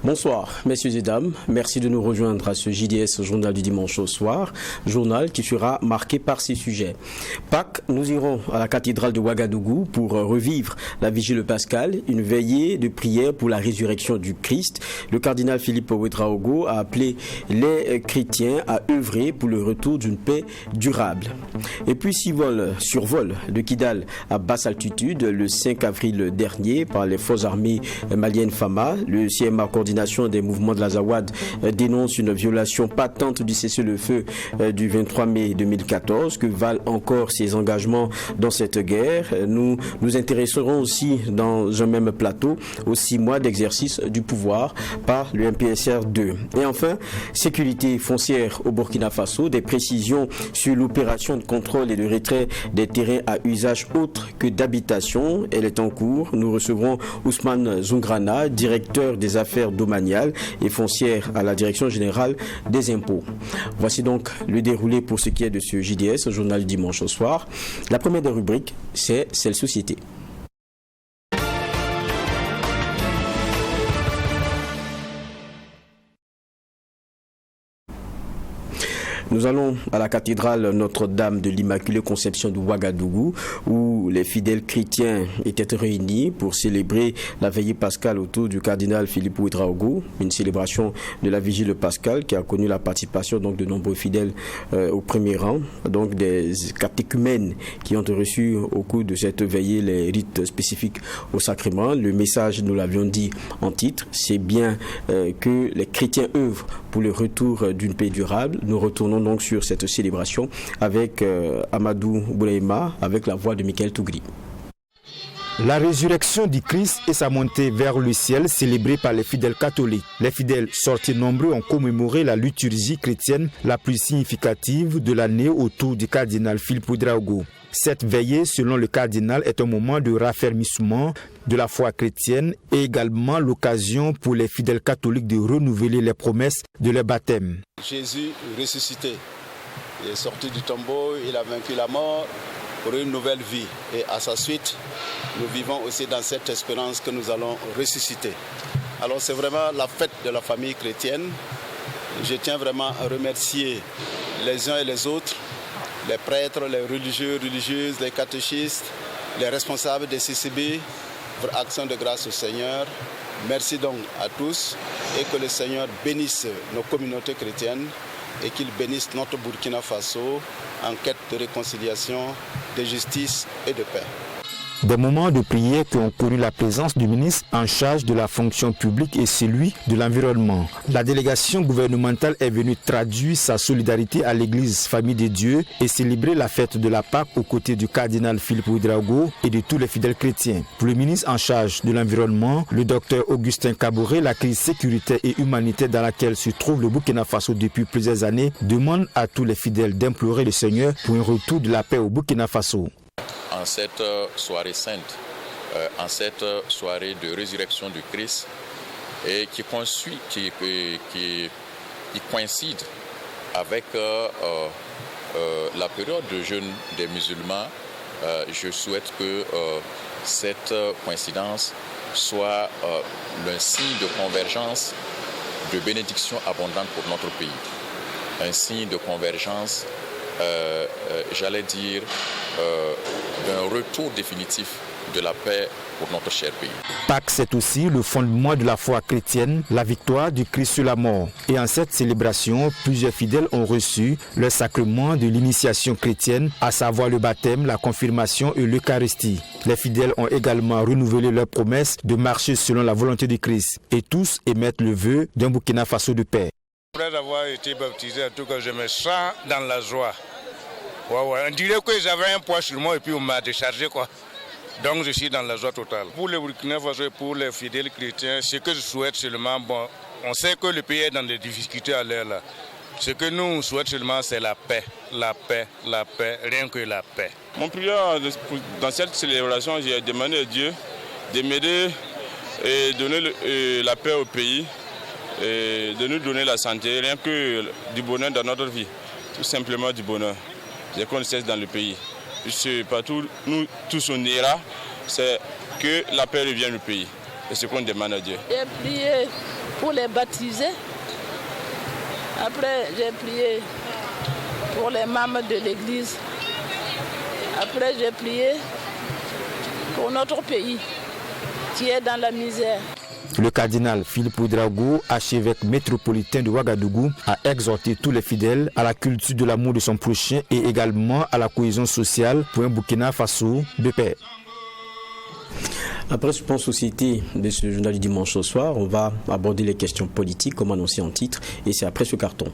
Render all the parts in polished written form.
Bonsoir, messieurs et dames. Merci de nous rejoindre à ce JDS Journal du dimanche au soir, journal qui sera marqué par ces sujets. Pâques, nous irons à la cathédrale de Ouagadougou pour revivre la vigile pascale, une veillée de prière pour la résurrection du Christ. Le cardinal Philippe Ouédraogo a appelé les chrétiens à œuvrer pour le retour d'une paix durable. Et puis, survol de Kidal à basse altitude le 5 avril dernier par les forces armées maliennes FAMA, le CMA coordination des mouvements de l'Azawad dénonce une violation patente du cessez-le-feu du 23 mai 2014. Que valent encore ces engagements dans cette guerre? Nous nous intéresserons aussi dans un même plateau aux 6 mois d'exercice du pouvoir par le MPSR 2. Et enfin, sécurité foncière au Burkina Faso, des précisions sur l'opération de contrôle et de retrait des terrains à usage autre que d'habitation. Elle est en cours. Nous recevrons Ousmane Zungrana, directeur des affaires domaniales et foncières à la Direction générale des impôts. Voici donc le déroulé pour ce qui est de ce JDS, journal du dimanche au soir. La première des rubriques, c'est celle société. Nous allons à la cathédrale Notre-Dame de l'Immaculée Conception de Ouagadougou, où les fidèles chrétiens étaient réunis pour célébrer la veillée pascale autour du cardinal Philippe Ouédraogo, une célébration de la vigile pascale qui a connu la participation donc de nombreux fidèles au premier rang, donc des catéchumènes qui ont reçu au cours de cette veillée les rites spécifiques au sacrement. Le message, nous l'avions dit en titre, c'est bien que les chrétiens œuvrent pour le retour d'une paix durable. Nous retournons donc sur cette célébration avec Amadou Boulaïma, avec la voix de Michael Tougri. La résurrection du Christ et sa montée vers le ciel célébrée par les fidèles catholiques. Les fidèles sortis nombreux ont commémoré la liturgie chrétienne la plus significative de l'année autour du cardinal Philippe Ouédraogo. Cette veillée, selon le cardinal, est un moment de raffermissement de la foi chrétienne et également l'occasion pour les fidèles catholiques de renouveler les promesses de leur baptême. Jésus ressuscité, il est sorti du tombeau, il a vaincu la mort pour une nouvelle vie. Et à sa suite, nous vivons aussi dans cette espérance que nous allons ressusciter. Alors c'est vraiment la fête de la famille chrétienne. Je tiens vraiment à remercier les uns et les autres, les prêtres, les religieux, religieuses, les catéchistes, les responsables des CCB, pour action de grâce au Seigneur. Merci donc à tous et que le Seigneur bénisse nos communautés chrétiennes et qu'il bénisse notre Burkina Faso en quête de réconciliation, de justice et de paix. Des moments de prière qui ont connu la présence du ministre en charge de la fonction publique et celui de l'environnement. La délégation gouvernementale est venue traduire sa solidarité à l'église Famille de Dieu et célébrer la fête de la Pâque aux côtés du cardinal Philippe Ouédraogo et de tous les fidèles chrétiens. Pour le ministre en charge de l'environnement, le docteur Augustin Kaboré, la crise sécuritaire et humanitaire dans laquelle se trouve le Burkina Faso depuis plusieurs années demande à tous les fidèles d'implorer le Seigneur pour un retour de la paix au Burkina Faso. En cette soirée sainte, en cette soirée de résurrection du Christ, et qui coïncide avec la période de jeûne des musulmans, je souhaite que cette coïncidence soit le signe de convergence, de bénédiction abondante pour notre pays. Un signe de convergence, j'allais dire, d'un retour définitif de la paix pour notre cher pays. Pâques, c'est aussi le fondement de la foi chrétienne, la victoire du Christ sur la mort. Et en cette célébration, plusieurs fidèles ont reçu le sacrement de l'initiation chrétienne, à savoir le baptême, la confirmation et l'Eucharistie. Les fidèles ont également renouvelé leur promesse de marcher selon la volonté du Christ. Et tous émettent le vœu d'un Burkina Faso de paix. Après avoir été baptisé, en tout cas, je me sens dans la joie. On dirait que j'avais un poids sur moi et puis on m'a déchargé, quoi. Donc je suis dans la joie totale. Pour les Burkina Faso et pour les fidèles chrétiens, ce que je souhaite seulement, on sait que le pays est dans des difficultés à l'heure là. Ce que nous souhaitons seulement, c'est la paix, la paix, la paix, rien que la paix. Mon prière dans cette célébration, j'ai demandé à Dieu de m'aider et donner la paix au pays, et de nous donner la santé, rien que du bonheur dans notre vie, tout simplement du bonheur. J'ai qu'on cesse dans le pays. Partout, nous tous on ira, c'est que la paix revienne au pays. Et c'est ce qu'on demande à Dieu. J'ai prié pour les baptiser. Après, j'ai prié pour les membres de l'église. Après, j'ai prié pour notre pays qui est dans la misère. Le cardinal Philippe Ouedraogo, archevêque métropolitain de Ouagadougou, a exhorté tous les fidèles à la culture de l'amour de son prochain et également à la cohésion sociale pour un Burkina Faso de paix. Après ce point société de ce journal du dimanche au soir, on va aborder les questions politiques comme annoncé en titre et c'est après ce carton.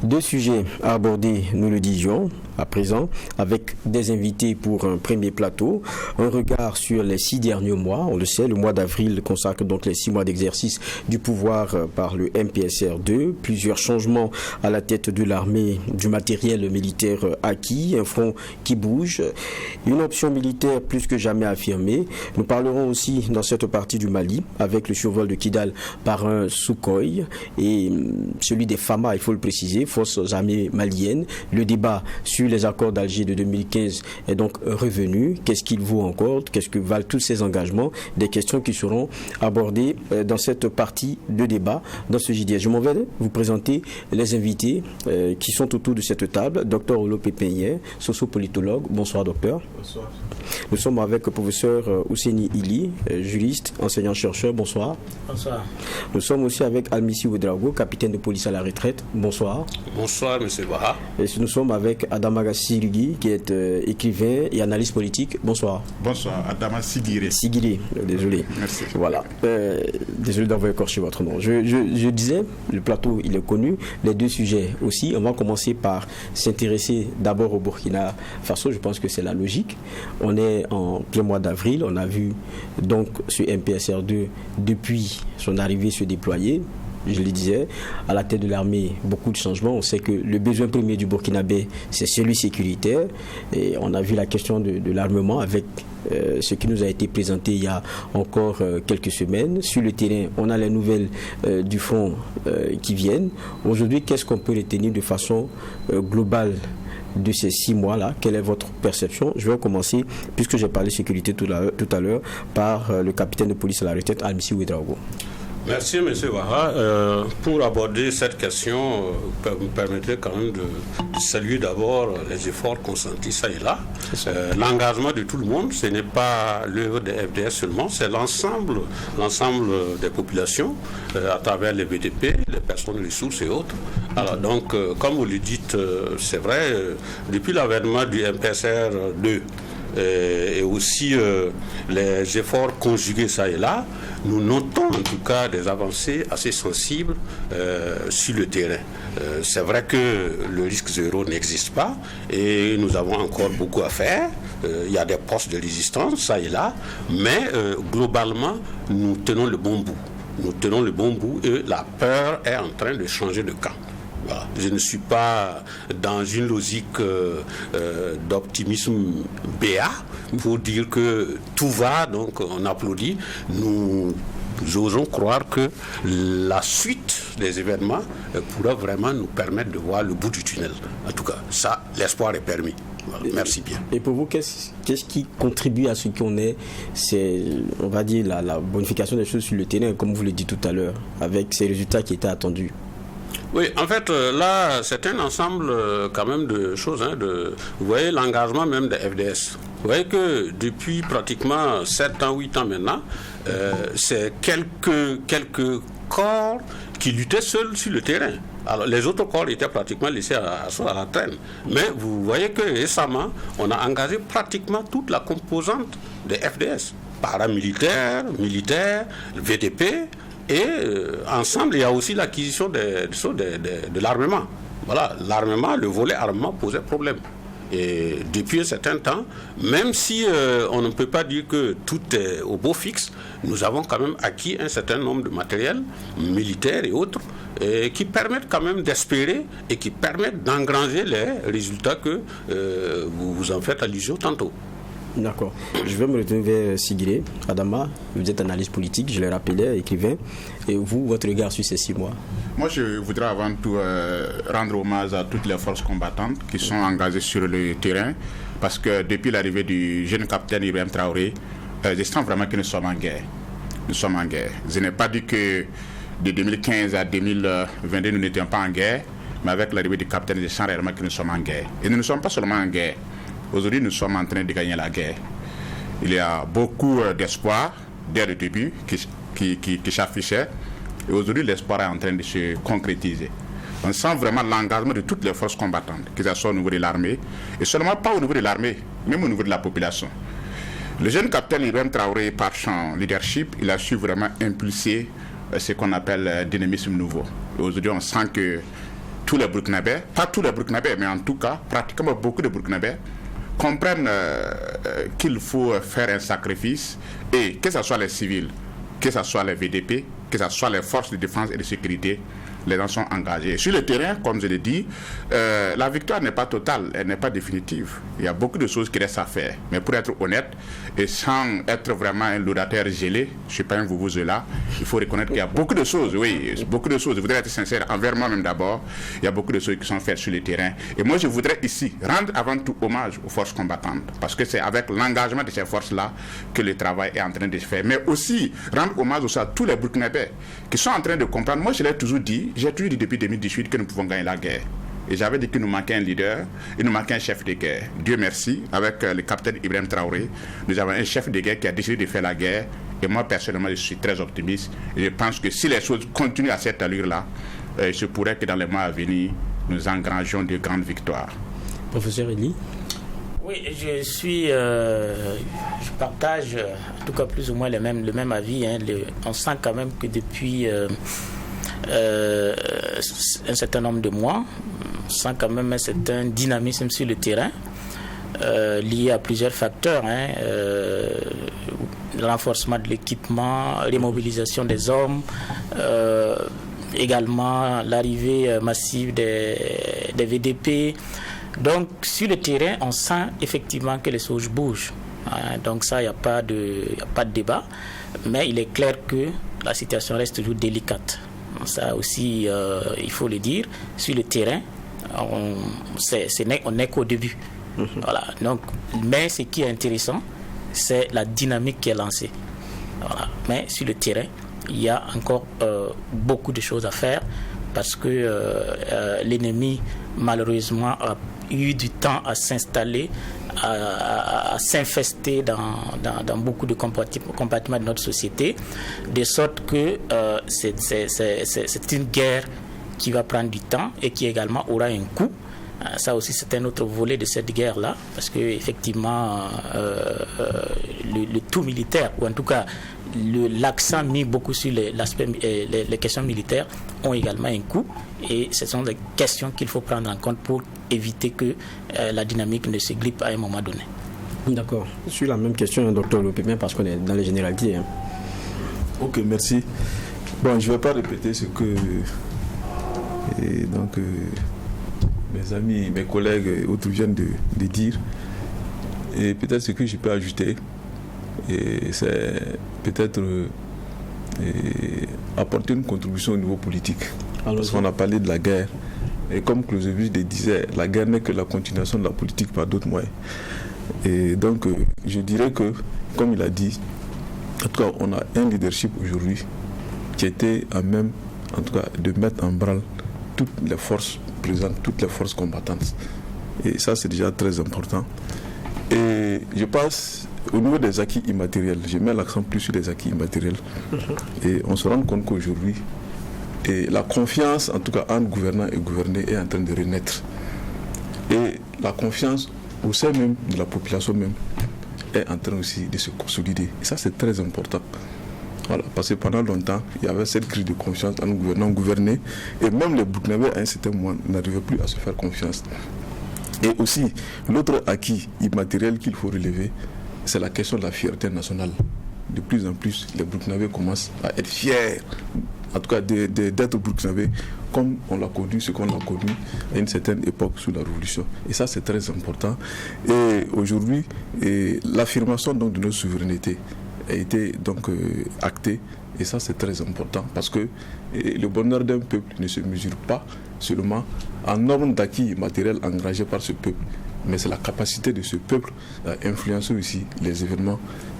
Deux sujets à aborder, nous le disions, à présent, avec des invités pour un premier plateau. Un regard sur les 6 derniers mois. On le sait, le mois d'avril consacre donc les 6 mois d'exercice du pouvoir par le MPSR2. Plusieurs changements à la tête de l'armée, du matériel militaire acquis, un front qui bouge, une option militaire plus que jamais affirmée. Nous parlerons aussi dans cette partie du Mali avec le survol de Kidal par un Sukhoi et celui des FAMA, il faut le préciser, forces armées maliennes. Le débat sur les accords d'Alger de 2015 est donc revenu. Qu'est-ce qu'il vaut encore? Qu'est-ce que valent tous ces engagements? Des questions qui seront abordées dans cette partie de débat, dans ce JDS. Je m'en vais vous présenter les invités qui sont autour de cette table. Docteur Olo Pépéien, sociopolitologue. Bonsoir, docteur. Bonsoir. Nous sommes avec le professeur Ouseni Ili, juriste, enseignant-chercheur. Bonsoir. Bonsoir. Nous sommes aussi avec Almissi Ouedraogo, capitaine de police à la retraite. Bonsoir. Bonsoir, M. Baha. Et nous sommes avec Adama Sigiri, qui est écrivain et analyste politique. Bonsoir. Bonsoir, Adama Sigiri. Sigiri, désolé. Merci. Voilà. Désolé d'avoir écorché votre nom. Je disais, le plateau, il est connu. Les deux sujets aussi. On va commencer par s'intéresser d'abord au Burkina Faso. Je pense que c'est la logique. On est en plein mois d'avril. On a vu donc ce MPSR2 depuis son arrivée se déployer. Je le disais, à la tête de l'armée, beaucoup de changements. On sait que le besoin premier du Burkinabé, c'est celui sécuritaire. Et on a vu la question de l'armement avec ce qui nous a été présenté il y a encore quelques semaines. Sur le terrain, on a les nouvelles du front qui viennent. Aujourd'hui, qu'est-ce qu'on peut retenir de façon globale de ces 6 mois-là? Quelle est votre perception? Je vais commencer, puisque j'ai parlé sécurité tout à l'heure, par le capitaine de police à la retraite, Almissi Ouedraogo. Merci, M. Waha. Pour aborder cette question, vous me permettez quand même de saluer d'abord les efforts consentis ça et là. L'engagement de tout le monde, ce n'est pas l'œuvre des FDS seulement, c'est l'ensemble des populations à travers les BDP, les personnes ressources et autres. Alors donc, comme vous le dites, c'est vrai, depuis l'avènement du MPSR 2, et aussi les efforts conjugués ça et là, nous notons en tout cas des avancées assez sensibles sur le terrain. C'est vrai que le risque zéro n'existe pas et nous avons encore beaucoup à faire. Il y a des postes de résistance ça et là, mais globalement, nous tenons le bon bout. Nous tenons le bon bout et la peur est en train de changer de camp. Voilà. Je ne suis pas dans une logique d'optimisme béat pour dire que tout va, donc on applaudit. Nous osons croire que la suite des événements pourra vraiment nous permettre de voir le bout du tunnel. En tout cas, ça, l'espoir est permis. Voilà. Merci bien. Et pour vous, qu'est-ce qui contribue à ce qu'on est, c'est, on va dire, la bonification des choses sur le terrain, comme vous le dites tout à l'heure, avec ces résultats qui étaient attendus? Oui, en fait, là, c'est un ensemble quand même de choses. Vous voyez l'engagement même des FDS. Vous voyez que depuis pratiquement 7 ans, 8 ans maintenant, c'est quelques corps qui luttaient seuls sur le terrain. Alors, les autres corps étaient pratiquement laissés à la traîne. Mais vous voyez que récemment, on a engagé pratiquement toute la composante des FDS. Paramilitaires, militaires, VDP. Et ensemble, il y a aussi l'acquisition de l'armement. Voilà, l'armement, le volet armement posait problème. Et depuis un certain temps, même si on ne peut pas dire que tout est au beau fixe, nous avons quand même acquis un certain nombre de matériels militaires et autres qui permettent quand même d'espérer et qui permettent d'engranger les résultats que vous en faites allusion tantôt. D'accord. Je vais me retourner vers Sigiré. Adama, vous êtes analyste politique, je l'ai rappelé, écrivain. Et vous, votre regard sur ces 6 mois? Moi, je voudrais avant tout rendre hommage à toutes les forces combattantes qui sont engagées sur le terrain, parce que depuis l'arrivée du jeune capitaine Ibrahim Traoré, je sens vraiment que nous sommes en guerre. Nous sommes en guerre. Je n'ai pas dit que de 2015 à 2022, nous n'étions pas en guerre, mais avec l'arrivée du capitaine, je sens réellement que nous sommes en guerre. Et nous ne sommes pas seulement en guerre. Aujourd'hui, nous sommes en train de gagner la guerre. Il y a beaucoup d'espoir dès le début qui s'affichait. Et aujourd'hui, l'espoir est en train de se concrétiser. On sent vraiment l'engagement de toutes les forces combattantes, que ce soit au niveau de l'armée, et seulement pas au niveau de l'armée, même au niveau de la population. Le jeune capitaine Ibrahim Traoré, par son leadership, il a su vraiment impulser ce qu'on appelle dynamisme nouveau. Et aujourd'hui, on sent que tous les Burkinabés, pas tous les Burkinabés, mais en tout cas, pratiquement beaucoup de Burkinabés, comprennent qu'il faut faire un sacrifice, et que ce soit les civils, que ce soit les VDP, que ce soit les forces de défense et de sécurité, les gens sont engagés. Et sur le terrain, comme je l'ai dit, la victoire n'est pas totale, elle n'est pas définitive. Il y a beaucoup de choses qui restent à faire. Mais pour être honnête, et sans être vraiment un laudateur gelé, je ne suis pas un là, il faut reconnaître qu'il y a beaucoup de choses, oui, beaucoup de choses. Je voudrais être sincère envers moi-même d'abord. Il y a beaucoup de choses qui sont faites sur le terrain. Et moi, je voudrais ici rendre avant tout hommage aux forces combattantes, parce que c'est avec l'engagement de ces forces-là que le travail est en train de se faire. Mais aussi rendre hommage aussi à tous les Burkinabés qui sont en train de comprendre. Moi, je l'ai toujours dit, j'ai toujours dit depuis 2018 que nous pouvons gagner la guerre. Et j'avais dit qu'il nous manquait un leader, il nous manquait un chef de guerre. Dieu merci, avec le capitaine Ibrahim Traoré, nous avons un chef de guerre qui a décidé de faire la guerre. Et moi, personnellement, je suis très optimiste. Et je pense que si les choses continuent à cette allure-là, il se pourrait que dans les mois à venir, nous engrangeons de grandes victoires. Professeur Elie? Oui, je partage en tout cas plus ou moins le même avis. On sent quand même que depuis un certain nombre de mois, on sent quand même un certain dynamisme sur le terrain lié à plusieurs facteurs. Le renforcement de l'équipement, l'immobilisation des hommes, également l'arrivée massive des VDP. Donc sur le terrain, on sent effectivement que les choses bougent. Donc ça, il n'y a pas de débat. Mais il est clair que la situation reste toujours délicate. Ça aussi, il faut le dire. Sur le terrain, on n'est qu'au début. Voilà. Donc, mais ce qui est intéressant, c'est la dynamique qui est lancée. Voilà. Mais sur le terrain, il y a encore beaucoup de choses à faire parce que l'ennemi, malheureusement, a eu du temps à s'installer, à s'infester dans beaucoup de compartiments de notre société, de sorte que c'est une guerre qui va prendre du temps et qui également aura un coût. Ça aussi, c'est un autre volet de cette guerre-là, parce que effectivement, le tout militaire, ou en tout cas l'accent mis beaucoup sur les questions militaires, ont également un coût, et ce sont des questions qu'il faut prendre en compte pour éviter que la dynamique ne se grippe à un moment donné. D'accord. Sur la même question, docteur Lopépin, parce qu'on est dans les généralités. Ok, merci. Bon, je ne vais pas répéter ce que mes amis, mes collègues et autres viennent de dire. Et peut-être ce que je peux ajouter, c'est peut-être apporter une contribution au niveau politique. Parce qu'on a parlé de la guerre. Et comme Clausewitz disait, la guerre n'est que la continuation de la politique par d'autres moyens. Et donc, je dirais que, comme il a dit, en tout cas, on a un leadership aujourd'hui qui était à même, en tout cas, de mettre en branle toutes les forces présentes, toutes les forces combattantes. Et ça, c'est déjà très important. Et je passe au niveau des acquis immatériels. Je mets l'accent plus sur les acquis immatériels. Et on se rend compte qu'aujourd'hui, la confiance, en tout cas, entre gouvernants et gouvernés, est en train de renaître. Et la confiance au sein même de la population même est en train aussi de se consolider. Et ça, c'est très important. Voilà, parce que pendant longtemps, il y avait cette crise de confiance entre gouvernants et gouvernés. Et même les Burkinabés, à un certain moment, n'arrivaient plus à se faire confiance. Et aussi, l'autre acquis immatériel qu'il faut relever, c'est la question de la fierté nationale. De plus en plus, les Burkinabés commencent à être fiers, en tout cas d'être Burkinabés, comme on l'a connu, ce qu'on a connu à une certaine époque sous la Révolution. Et ça, c'est très important. Et aujourd'hui, l'affirmation donc de notre souveraineté a été donc actée. Et ça, c'est très important parce que le bonheur d'un peuple ne se mesure pas seulement en normes d'acquis matériels engagés par ce peuple, mais c'est la capacité de ce peuple à influencer aussi les événements,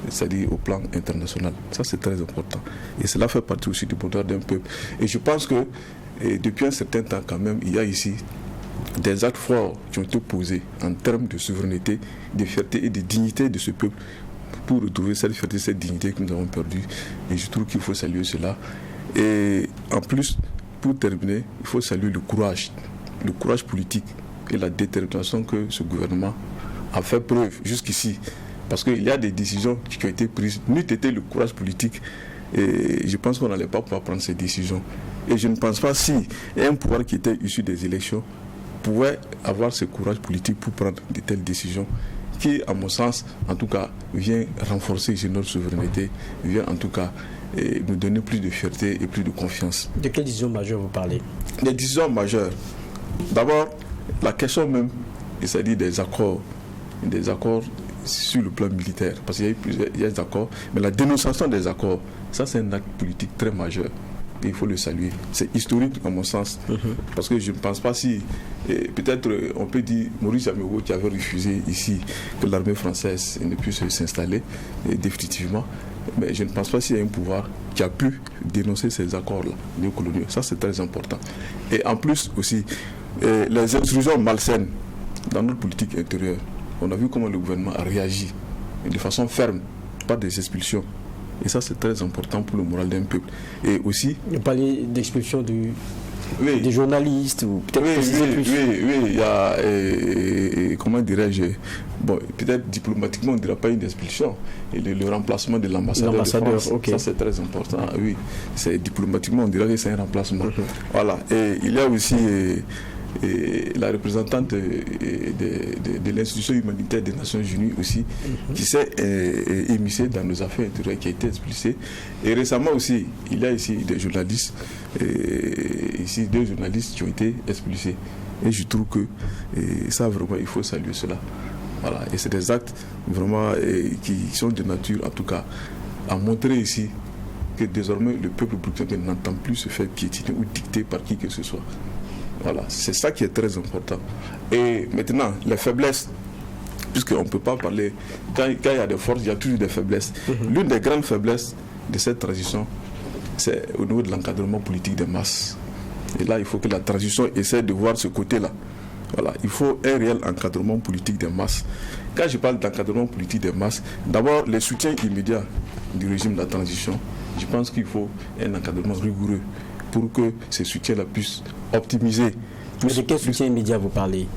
c'est-à-dire au plan international. Ça, c'est très important. Et cela fait partie aussi du bonheur d'un peuple. Et je pense que depuis un certain temps, quand même, il y a ici des actes forts qui ont été posés en termes de souveraineté, de fierté et de dignité de ce peuple pour retrouver cette fierté, cette dignité que nous avons perdue. Et je trouve qu'il faut saluer cela. Et en plus, pour terminer, il faut saluer le courage politique et la détermination que ce gouvernement a fait preuve jusqu'ici. Parce qu'il y a des décisions qui ont été prises, n'eût été le courage politique, et je pense qu'on n'allait pas pouvoir prendre ces décisions. Et je ne pense pas si un pouvoir qui était issu des élections pouvait avoir ce courage politique pour prendre de telles décisions qui, à mon sens, en tout cas, vient renforcer notre souveraineté, vient en tout cas nous donner plus de fierté et plus de confiance. De quelles décisions majeures vous parlez? Des décisions majeures. D'abord, la question même, c'est-à-dire des accords sur le plan militaire, parce qu'il y a des accords, mais la dénonciation des accords, ça c'est un acte politique très majeur. Et il faut le saluer. C'est historique à mon sens, parce que je ne pense pas si, peut-être on peut dire Maurice Yamewo qui avait refusé ici que l'armée française ne puisse s'installer définitivement, mais je ne pense pas s'il y a un pouvoir qui a pu dénoncer ces accords-là néocoloniaux. Ça c'est très important. Et en plus aussi, les intrusions malsaines dans notre politique intérieure, on a vu comment le gouvernement a réagi de façon ferme par des expulsions. Et ça, c'est très important pour le moral d'un peuple. Et aussi... Vous parlez d'expulsion des journalistes ou peut-être Oui, il y a... comment dirais-je... Bon, peut-être diplomatiquement, on ne dira pas une expulsion. Et le remplacement de l'ambassadeur de France, okay. Ça, c'est très important. Oui, c'est diplomatiquement, on dirait que c'est un remplacement. Voilà. Et il y a aussi... la représentante de l'institution humanitaire des Nations Unies aussi, qui s'est émissée dans nos affaires intérieures, qui a été expulsée. Et récemment aussi, il y a ici des journalistes, deux journalistes qui ont été expulsés. Et je trouve que ça, vraiment, il faut saluer cela. Voilà. Et c'est des actes vraiment qui sont de nature, en tout cas, à montrer ici que désormais le peuple burkinabé n'entend plus se faire piétiner ou dicter par qui que ce soit. Voilà, c'est ça qui est très important. Et maintenant, les faiblesses, puisqu'on ne peut pas parler, quand il y a des forces, il y a toujours des faiblesses. L'une des grandes faiblesses de cette transition, c'est au niveau de l'encadrement politique des masses. Et là, il faut que la transition essaie de voir ce côté-là. Voilà, il faut un réel encadrement politique des masses. Quand je parle d'encadrement politique des masses, d'abord, les soutiens immédiats du régime de la transition, je pense qu'il faut un encadrement rigoureux pour que ces soutiens-là puissent optimiser. Mais de quel soutien immédiat vous parlez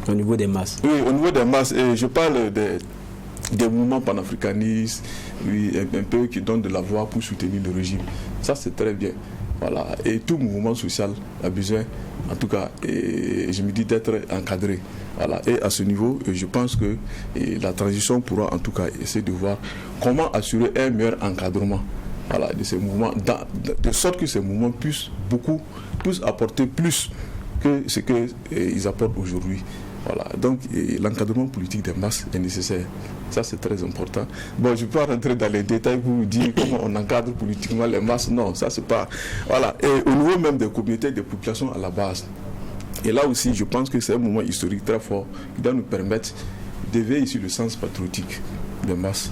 au niveau des masses? Oui, au niveau des masses, et je parle des mouvements panafricanistes, oui, un peu qui donnent de la voix pour soutenir le régime. Ça, c'est très bien. Voilà. Et tout mouvement social a besoin, en tout cas, je me dis, d'être encadré. Voilà. Et à ce niveau, je pense que la transition pourra en tout cas essayer de voir comment assurer un meilleur encadrement. Voilà, de ces mouvements, de sorte que ces mouvements puissent apporter plus que ce qu'ils apportent aujourd'hui. Voilà, donc l'encadrement politique des masses est nécessaire. Ça, c'est très important. Bon, je ne peux pas rentrer dans les détails pour vous dire comment on encadre politiquement les masses. Non, ça, c'est pas... Voilà, et au niveau même des communautés, des populations à la base. Et là aussi, je pense que c'est un moment historique très fort qui doit nous permettre d'éveiller ici le sens patriotique des masses,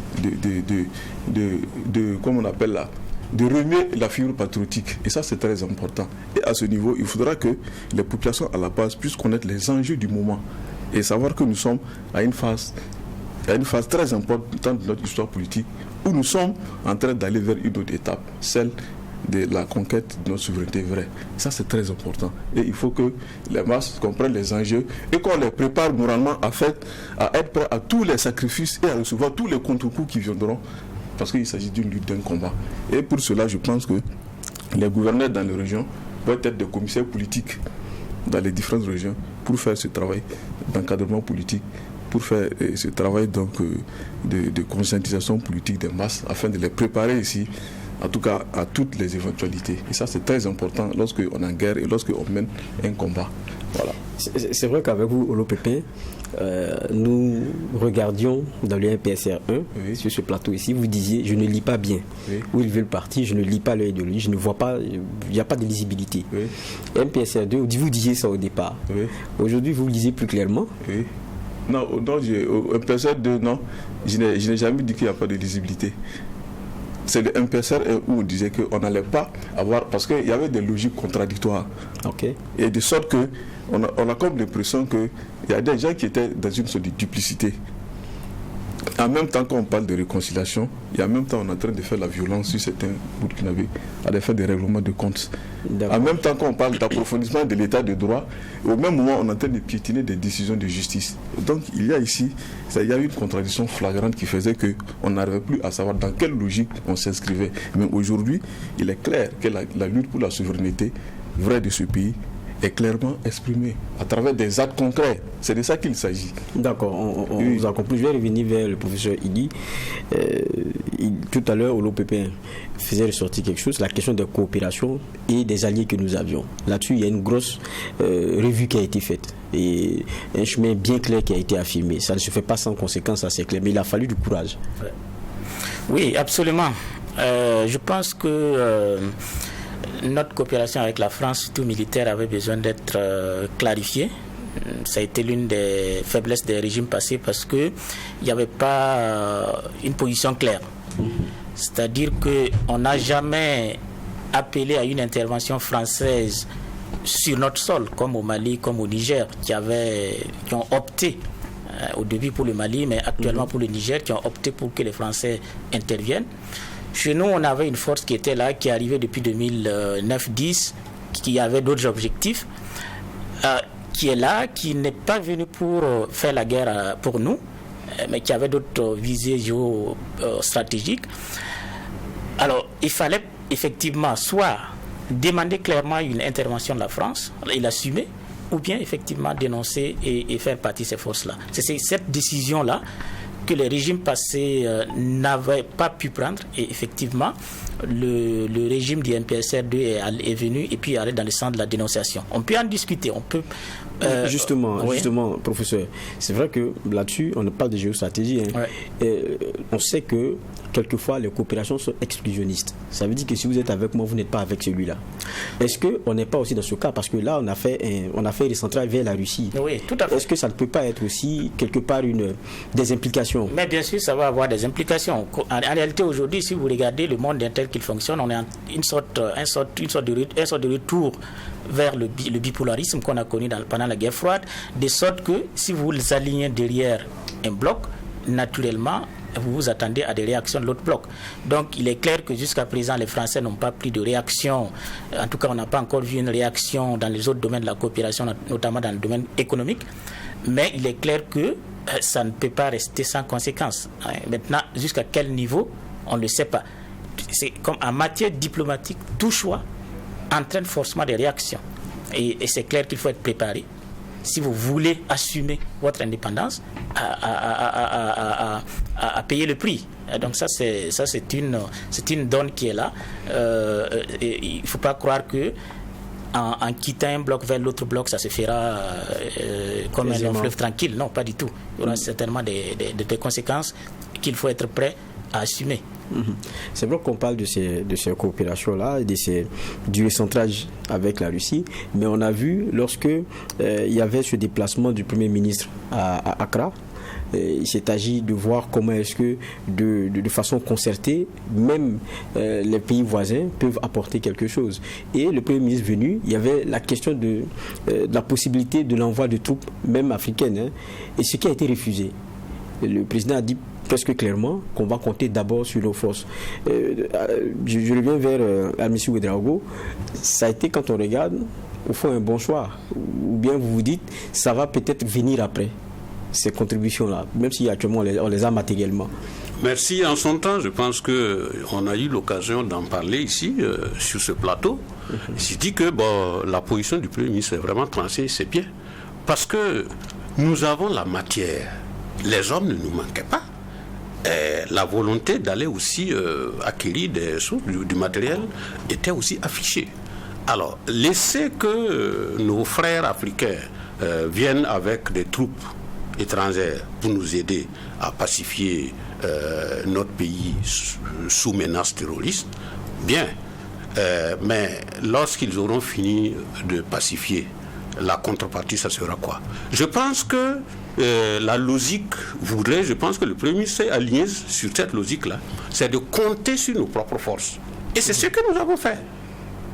comment on appelle là, de remuer la fibre patriotique. Et ça, c'est très important. Et à ce niveau, il faudra que les populations à la base puissent connaître les enjeux du moment et savoir que nous sommes à une phase très importante de notre histoire politique où nous sommes en train d'aller vers une autre étape, celle de la conquête de notre souveraineté vraie. Ça, c'est très important. Et il faut que les masses comprennent les enjeux et qu'on les prépare moralement à être prêts à tous les sacrifices et à recevoir tous les contre-coups qui viendront, parce qu'il s'agit d'une lutte, d'un combat. Et pour cela, je pense que les gouverneurs dans les régions doivent être des commissaires politiques dans les différentes régions pour faire ce travail d'encadrement politique, pour faire ce travail donc, de conscientisation politique des masses, afin de les préparer ici en tout cas à toutes les éventualités. Et ça, c'est très important lorsqu'on est en guerre et lorsqu'on mène un combat. Voilà. C'est vrai qu'avec vous, Olo-Pépin, nous regardions dans le MPSR 1, sur ce plateau ici, vous disiez, je ne lis pas bien. Où ils veulent partir, je ne lis pas leur idéologie, je ne vois pas, il n'y a pas de lisibilité. MPSR 2, vous disiez ça au départ. Aujourd'hui, vous le lisez plus clairement. Non, au MPSR 2, non, je n'ai jamais dit qu'il n'y a pas de lisibilité. C'est le MPSR où on disait qu'on n'allait pas avoir, parce qu'il y avait des logiques contradictoires. Et de sorte que on a comme l'impression qu'il y a des gens qui étaient dans une sorte de duplicité. En même temps qu'on parle de réconciliation, et en même temps on est en train de faire la violence sur certains Burkinabés, à faire des règlements de comptes. En même temps qu'on parle d'approfondissement de l'état de droit, au même moment on est en train de piétiner des décisions de justice. Donc il y a ici, il y a une contradiction flagrante qui faisait qu'on n'arrivait plus à savoir dans quelle logique on s'inscrivait. Mais aujourd'hui, il est clair que la lutte pour la souveraineté vraie de ce pays est clairement exprimé à travers des actes concrets. C'est de ça qu'il s'agit. D'accord, on vous a compris. Je vais revenir vers le professeur Idi. Tout à l'heure, Olo-Pépin faisait ressortir quelque chose, la question de coopération et des alliés que nous avions. Là-dessus, il y a une grosse revue qui a été faite et un chemin bien clair qui a été affirmé. Ça ne se fait pas sans conséquences, ça c'est clair, mais il a fallu du courage. Oui, absolument. Je pense que notre coopération avec la France, surtout militaire, avait besoin d'être clarifiée. Ça a été l'une des faiblesses des régimes passés parce qu'il n'y avait pas une position claire. C'est-à-dire qu'on n'a jamais appelé à une intervention française sur notre sol, comme au Mali, comme au Niger, qui ont opté au début pour le Mali, mais actuellement pour le Niger, qui ont opté pour que les Français interviennent. Chez nous, on avait une force qui était là, qui est arrivée depuis 2009-10, qui avait d'autres objectifs, qui est là, qui n'est pas venue pour faire la guerre pour nous, mais qui avait d'autres visées géostratégiques. Alors, il fallait effectivement soit demander clairement une intervention de la France et l'assumer, ou bien effectivement dénoncer et faire partie de ces forces-là. C'est cette décision-là que les régimes passés n'avaient pas pu prendre, et effectivement le régime du MPSR2 est venu et puis allé dans le sens de la dénonciation. On peut en discuter, on peut... Justement, professeur, c'est vrai que là-dessus, on ne parle de géostratégie. On sait que quelquefois, les coopérations sont exclusionnistes. Ça veut dire que si vous êtes avec moi, vous n'êtes pas avec celui-là. Est-ce qu'on n'est pas aussi dans ce cas? Parce que là, on a fait des centrales vers la Russie. Oui, tout à fait. Est-ce que ça ne peut pas être aussi, quelque part, des implications? Mais bien sûr, ça va avoir des implications. En réalité, aujourd'hui, si vous regardez le monde tel qu'il fonctionne, on est en une sorte de retour vers le bipolarisme qu'on a connu pendant la guerre froide, de sorte que si vous vous alignez derrière un bloc, naturellement, vous vous attendez à des réactions de l'autre bloc. Donc il est clair que jusqu'à présent, les Français n'ont pas pris de réaction. En tout cas, on n'a pas encore vu une réaction dans les autres domaines de la coopération, notamment dans le domaine économique. Mais il est clair que ça ne peut pas rester sans conséquence. Maintenant, jusqu'à quel niveau, on ne le sait pas. C'est comme en matière diplomatique, tout choix entraîne forcément des réactions. Et c'est clair qu'il faut être préparé. Si vous voulez assumer votre indépendance, à payer le prix. Donc ça c'est une donne qui est là. Il ne faut pas croire que en quittant un bloc vers l'autre bloc, ça se fera comme un fleuve tranquille. Non, pas du tout. Il y aura certainement des conséquences qu'il faut être prêt à assumer. C'est vrai qu'on parle de ces coopérations-là, du recentrage avec la Russie, mais on a vu lorsque il y avait ce déplacement du Premier ministre à Accra, il s'est agi de voir comment est-ce que de façon concertée, même les pays voisins peuvent apporter quelque chose. Et le Premier ministre venu, il y avait la question de la possibilité de l'envoi de troupes, même africaines, et ce qui a été refusé. Le président a dit presque clairement qu'on va compter d'abord sur nos forces. Je reviens vers M. Ouedraogo. Ça a été, quand on regarde, au fond, un bon choix. Ou bien vous vous dites, ça va peut-être venir après, ces contributions-là, même si actuellement on les a matériellement. Merci. En son temps, je pense qu'on a eu l'occasion d'en parler ici, sur ce plateau. J'ai dit que la position du Premier ministre est vraiment tranchée, c'est bien. Parce que nous avons la matière. Les hommes ne nous manquaient pas. la volonté d'aller aussi acquérir des sources, du matériel était aussi affichée. Alors, laisser que nos frères africains viennent avec des troupes étrangères pour nous aider à pacifier notre pays sous menace terroriste, bien. Mais lorsqu'ils auront fini de pacifier, la contrepartie, ça sera quoi? Je pense que la logique voudrait, je pense que le Premier ministre s'est aligné sur cette logique-là, c'est de compter sur nos propres forces. Et c'est ce que nous avons fait.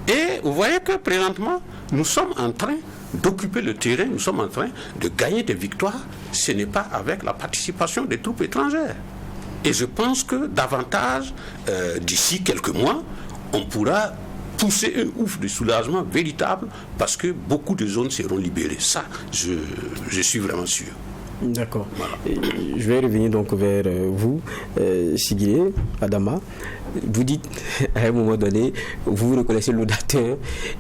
Et vous voyez que présentement, nous sommes en train d'occuper le terrain, nous sommes en train de gagner des victoires. Ce n'est pas avec la participation des troupes étrangères. Et je pense que davantage, d'ici quelques mois, on pourra pousser un ouf de soulagement véritable parce que beaucoup de zones seront libérées. Ça, je suis vraiment sûr. D'accord. Voilà. Je vais revenir donc vers vous, Sigile, Adama. Vous dites, à un moment donné, vous reconnaissez l'audateur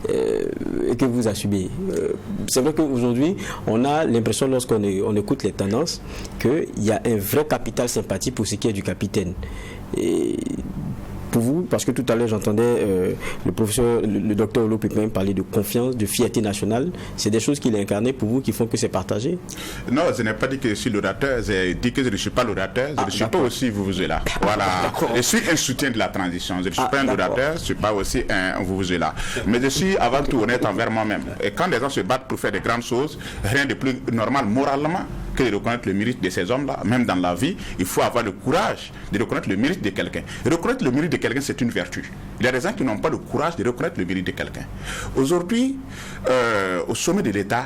que vous assumez. C'est vrai qu'aujourd'hui, on a l'impression, lorsqu'on écoute les tendances, qu'il y a un vrai capital sympathie pour ce qui est du capitaine. Et pour vous, parce que tout à l'heure j'entendais le docteur Olo Pépin parler de confiance, de fierté nationale, c'est des choses qu'il a incarnées pour vous qui font que c'est partagé? Non, je n'ai pas dit que je suis l'audateur, j'ai dit que je ne suis pas l'audateur, je ne suis pas aussi là. Voilà, je suis un soutien de la transition, je ne suis pas un audateur, je ne suis pas aussi un là. Mais je suis avant tout honnête envers moi-même. Et quand les gens se battent pour faire de grandes choses, rien de plus normal moralement que de reconnaître le mérite de ces hommes-là. Même dans la vie, il faut avoir le courage de reconnaître le mérite de quelqu'un. Reconnaître le mérite de quelqu'un, c'est une vertu. Il y a des gens qui n'ont pas le courage de reconnaître le mérite de quelqu'un. Aujourd'hui, au sommet de l'État,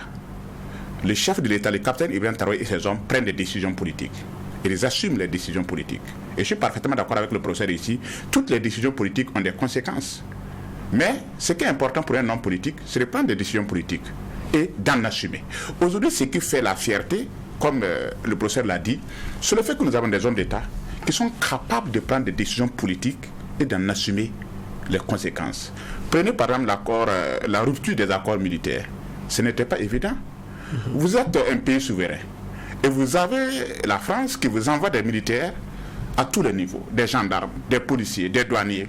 le chef de l'État, le capitaine Ibrahim Traoré et ses hommes prennent des décisions politiques. Ils assument les décisions politiques. Et je suis parfaitement d'accord avec le professeur ici. Toutes les décisions politiques ont des conséquences. Mais ce qui est important pour un homme politique, c'est de prendre des décisions politiques et d'en assumer. Aujourd'hui, ce qui fait la fierté, comme le professeur l'a dit, c'est le fait que nous avons des hommes d'État qui sont capables de prendre des décisions politiques et d'en assumer les conséquences. Prenez par exemple la rupture des accords militaires. Ce n'était pas évident. Vous êtes un pays souverain et vous avez la France qui vous envoie des militaires à tous les niveaux, des gendarmes, des policiers, des douaniers,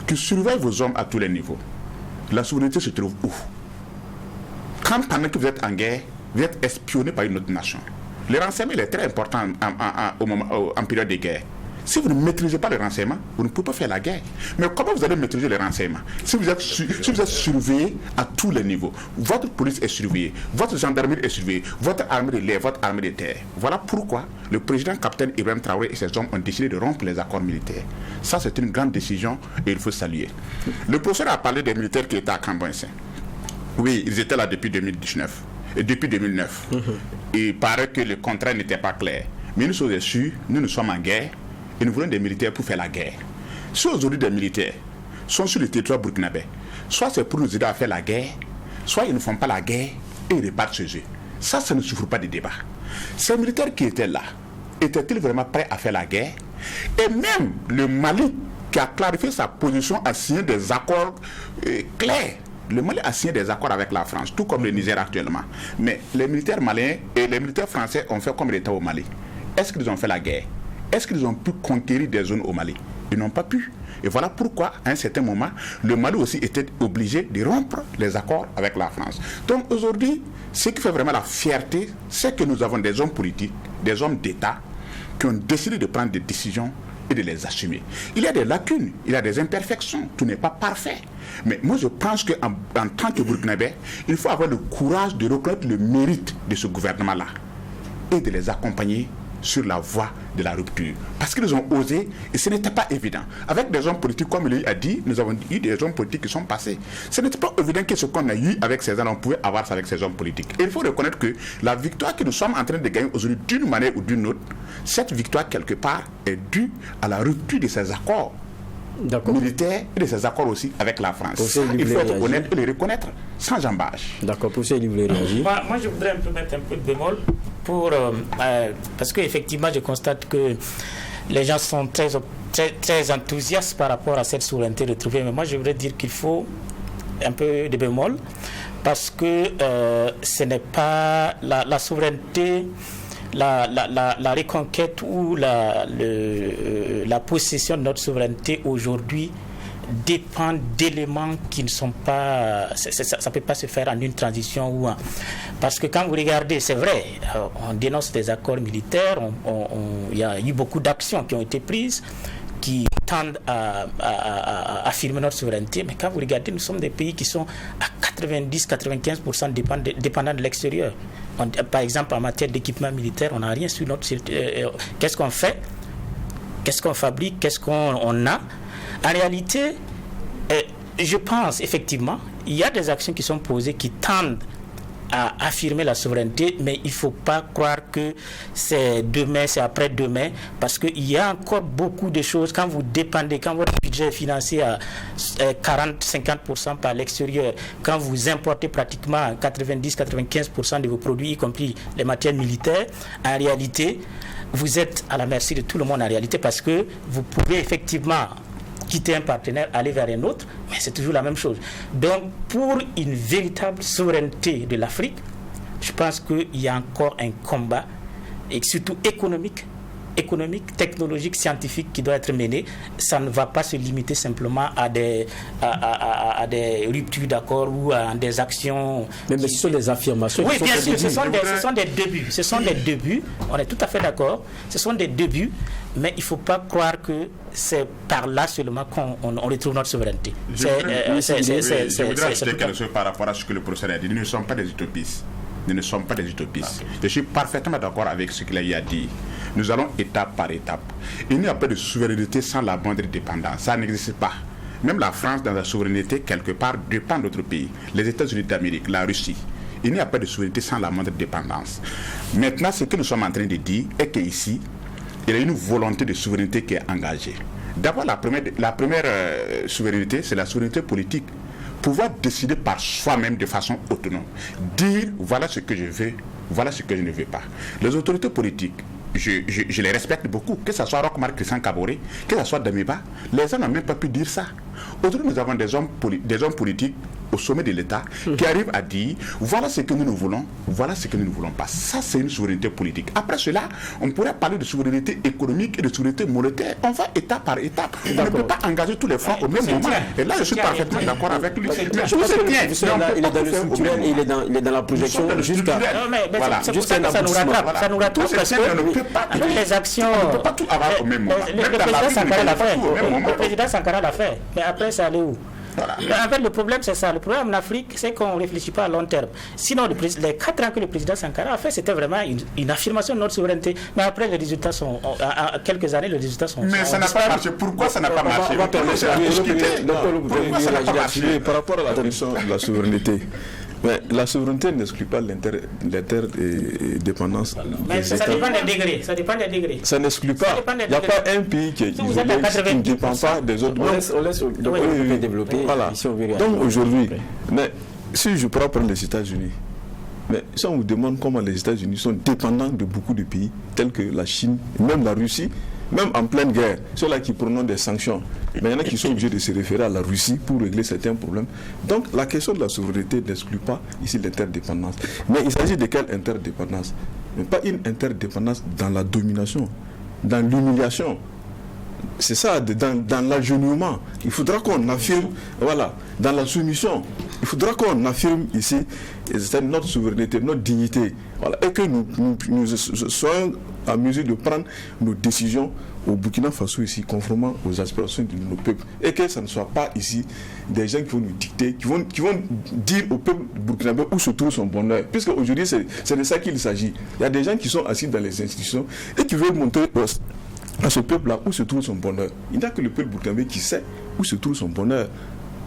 qui surveillent vos hommes à tous les niveaux. La souveraineté se trouve où? Quand pendant que vous êtes en guerre, vous êtes espionné par une autre nation. Le renseignement est très important en période de guerre. Si vous ne maîtrisez pas le renseignement, vous ne pouvez pas faire la guerre. Mais comment vous allez maîtriser le renseignement? Si vous êtes surveillé à tous les niveaux, votre police est surveillée, votre gendarmerie est surveillée, votre armée de l'air, votre armée de terre. Voilà pourquoi le président capitaine Ibrahim Traoré et ses hommes ont décidé de rompre les accords militaires. Ça, c'est une grande décision et il faut saluer. Le professeur a parlé des militaires qui étaient à Camp-Boinsin. Oui, ils étaient là depuis 2019. Et depuis 2009. Il paraît que le contrat n'était pas clair. Mais une chose est sûre, nous sommes en guerre et nous voulons des militaires pour faire la guerre. Si aujourd'hui des militaires sont sur le territoire burkinabé, soit c'est pour nous aider à faire la guerre, soit ils ne font pas la guerre et ils repartent chez eux. Ça ne souffre pas de débat. Ces militaires qui étaient là, étaient-ils vraiment prêts à faire la guerre? Et même le Mali, qui a clarifié sa position, a signé des accords clairs. Le Mali a signé des accords avec la France, tout comme le Niger actuellement. Mais les militaires maliens et les militaires français ont fait comme l'État au Mali. Est-ce qu'ils ont fait la guerre? Est-ce qu'ils ont pu conquérir des zones au Mali? Ils n'ont pas pu. Et voilà pourquoi, à un certain moment, le Mali aussi était obligé de rompre les accords avec la France. Donc aujourd'hui, ce qui fait vraiment la fierté, c'est que nous avons des hommes politiques, des hommes d'État, qui ont décidé de prendre des décisions et de les assumer. Il y a des lacunes, il y a des imperfections, tout n'est pas parfait. Mais moi je pense qu'en tant que Burkinabé, il faut avoir le courage de reconnaître le mérite de ce gouvernement-là et de les accompagner sur la voie de la rupture. Parce qu'ils ont osé et ce n'était pas évident. Avec des hommes politiques, comme lui a dit, nous avons eu des hommes politiques qui sont passés. Ce n'était pas évident que ce qu'on a eu avec ces hommes, on pouvait avoir ça avec ces hommes politiques. Et il faut reconnaître que la victoire que nous sommes en train de gagner aujourd'hui d'une manière ou d'une autre, cette victoire quelque part est due à la rupture de ces accords militaires et de ces accords aussi avec la France. Il faut être honnête et le reconnaître sans jambage. D'accord, pour ça, il voulait réagir. Moi, je voudrais un peu mettre un peu de bémol parce qu'effectivement, je constate que les gens sont très enthousiastes par rapport à cette souveraineté retrouvée. Mais moi, je voudrais dire qu'il faut un peu de bémol parce que ce n'est pas la souveraineté. la reconquête ou la possession de notre souveraineté aujourd'hui dépend d'éléments qui ne sont pas... Ça ne peut pas se faire en une transition parce que quand vous regardez, c'est vrai, on dénonce des accords militaires, il y a eu beaucoup d'actions qui ont été prises, qui tendent à affirmer notre souveraineté, mais quand vous regardez, nous sommes des pays qui sont à 90-95% dépendants de l'extérieur. Par exemple, en matière d'équipement militaire, on n'a rien sur notre... Qu'est-ce qu'on fait? Qu'est-ce qu'on fabrique? Qu'est-ce qu'on a? En réalité, je pense effectivement, il y a des actions qui sont posées qui tendent à affirmer la souveraineté, mais il ne faut pas croire que c'est demain, c'est après-demain, parce qu'il y a encore beaucoup de choses. Quand vous dépendez, quand votre budget est financé à 40-50% par l'extérieur, quand vous importez pratiquement 90-95% de vos produits, y compris les matières militaires, en réalité, vous êtes à la merci de tout le monde en réalité, parce que vous pouvez effectivement quitter un partenaire, aller vers un autre, mais c'est toujours la même chose. Donc, pour une véritable souveraineté de l'Afrique, je pense qu'il y a encore un combat, et surtout économique, technologique, scientifique qui doit être mené. Ça ne va pas se limiter simplement à des ruptures d'accord ou à des actions. Mais ce sont des affirmations. Oui, bien sûr, ce sont des débuts. Ce sont des débuts. On est tout à fait d'accord. Ce sont des débuts, mais il ne faut pas croire que c'est par là seulement qu'on retrouve notre souveraineté. Je voudrais ajouter quelque chose par rapport à ce que le professeur a dit. Nous ne sommes pas des utopistes. Nous ne sommes pas des utopistes. Je suis parfaitement d'accord avec ce qu'il a dit. Nous allons étape par étape. Il n'y a pas de souveraineté sans la moindre dépendance. Ça n'existe pas. Même la France, dans la souveraineté, quelque part, dépend d'autres pays. Les États-Unis d'Amérique, la Russie. Il n'y a pas de souveraineté sans la moindre dépendance. Maintenant, ce que nous sommes en train de dire est qu'ici, il y a une volonté de souveraineté qui est engagée. D'abord, la première souveraineté, c'est la souveraineté politique. Pouvoir décider par soi-même de façon autonome. Dire, voilà ce que je veux, voilà ce que je ne veux pas. Les autorités politiques, je les respecte beaucoup, que ce soit Roch-Marc Christian Kaboré, que ce soit Damiba, les gens n'ont même pas pu dire ça. Aujourd'hui, nous avons des hommes politiques au sommet de l'État qui arrivent à dire voilà ce que nous voulons, voilà ce que nous ne voulons pas. Ça, c'est une souveraineté politique. Après cela, on pourrait parler de souveraineté économique et de souveraineté monétaire. On va étape par étape. On ne peut pas engager tous les fronts au même moment. Et là, je suis parfaitement d'accord avec lui. Mais je sais bien, il est dans le structurel et il est dans la projection jusqu'à... C'est pour ça que ça nous rattrape. Ça nous rattrape parce que les actions... On ne peut pas tout avoir au même moment. Le président Sankara l'a fait. Le président Sankara l'a fait. Mais après, ça allait où? Voilà. En fait, le problème, c'est ça. Le problème en Afrique, c'est qu'on ne réfléchit pas à long terme. Sinon, les 4 ans que le président Sankara a fait, c'était vraiment une affirmation de notre souveraineté. Mais après, les résultats sont... À quelques années, les résultats sont... Mais ça n'a pas marché. Pourquoi ça n'a pas marché? Pourquoi ça n'a pas marché? Par rapport à la question de la souveraineté, mais la souveraineté n'exclut pas l'interdépendance. Mais ça dépend des degrés. Ça n'exclut pas. Il n'y a pas un pays qui est isolé, qui ne dépend pas des autres. On laisse développer. Voilà. Donc aujourd'hui, mais si je prends les États-Unis, mais si on vous demande comment les États-Unis sont dépendants de beaucoup de pays, tels que la Chine, même la Russie, même en pleine guerre, ceux-là qui prononcent des sanctions, mais il y en a qui sont obligés de se référer à la Russie pour régler certains problèmes. Donc la question de la souveraineté n'exclut pas ici l'interdépendance. Mais il s'agit de quelle interdépendance? Mais pas une interdépendance dans la domination, dans l'humiliation. C'est ça, dans l'agenouillement. Il faudra qu'on affirme, voilà, dans la soumission. Il faudra qu'on affirme ici notre souveraineté, notre dignité. Voilà, et que nous soyons en mesure de prendre nos décisions au Burkina Faso ici, conformément aux aspirations de nos peuples. Et que ce ne soit pas ici des gens qui vont nous dicter, qui vont dire au peuple burkinabé où se trouve son bonheur. Puisque aujourd'hui, c'est de ça qu'il s'agit. Il y a des gens qui sont assis dans les institutions et qui veulent montrer à ce peuple-là où se trouve son bonheur. Il n'y a que le peuple burkinabé qui sait où se trouve son bonheur.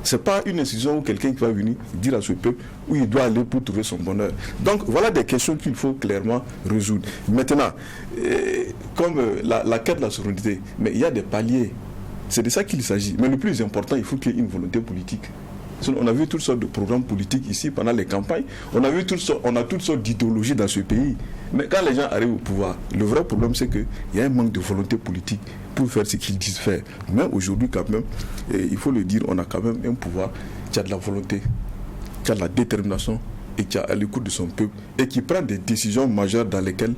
Ce n'est pas une institution où quelqu'un qui va venir dire à ce peuple où il doit aller pour trouver son bonheur. Donc voilà des questions qu'il faut clairement résoudre. Maintenant, comme la quête de la souveraineté, mais il y a des paliers. C'est de ça qu'il s'agit. Mais le plus important, il faut qu'il y ait une volonté politique. On a vu toutes sortes de programmes politiques ici pendant les campagnes. On a toutes sortes d'idéologies dans ce pays. Mais quand les gens arrivent au pouvoir, le vrai problème, c'est qu'il y a un manque de volonté politique pour faire ce qu'ils disent faire. Mais aujourd'hui, quand même, il faut le dire, on a quand même un pouvoir qui a de la volonté, qui a de la détermination, et qui est à l'écoute de son peuple et qui prend des décisions majeures dans lesquelles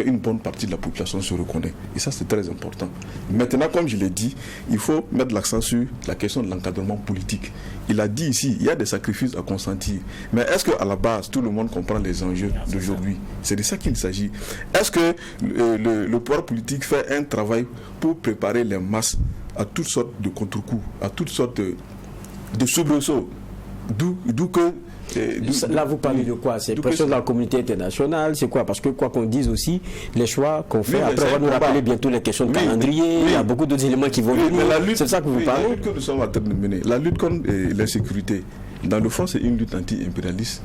une bonne partie de la population se reconnaît. Et ça, c'est très important. Maintenant, comme je l'ai dit, il faut mettre l'accent sur la question de l'encadrement politique. Il a dit ici, il y a des sacrifices à consentir. Mais est-ce qu'à la base, tout le monde comprend les enjeux d'aujourd'hui? C'est de ça qu'il s'agit. Est-ce que le pouvoir politique fait un travail pour préparer les masses à toutes sortes de contre-coups, à toutes sortes de soubresauts? D'où que... Là, vous parlez de quoi? C'est pression de la communauté internationale? C'est quoi? Parce que quoi qu'on dise aussi, les choix qu'on fait, après on va nous rappeler bientôt les questions de calendrier, il y a beaucoup d'autres éléments qui vont venir. C'est ça que vous parlez? La lutte que nous sommes en train de mener, la lutte contre l'insécurité, dans le fond, c'est une lutte anti-impérialiste.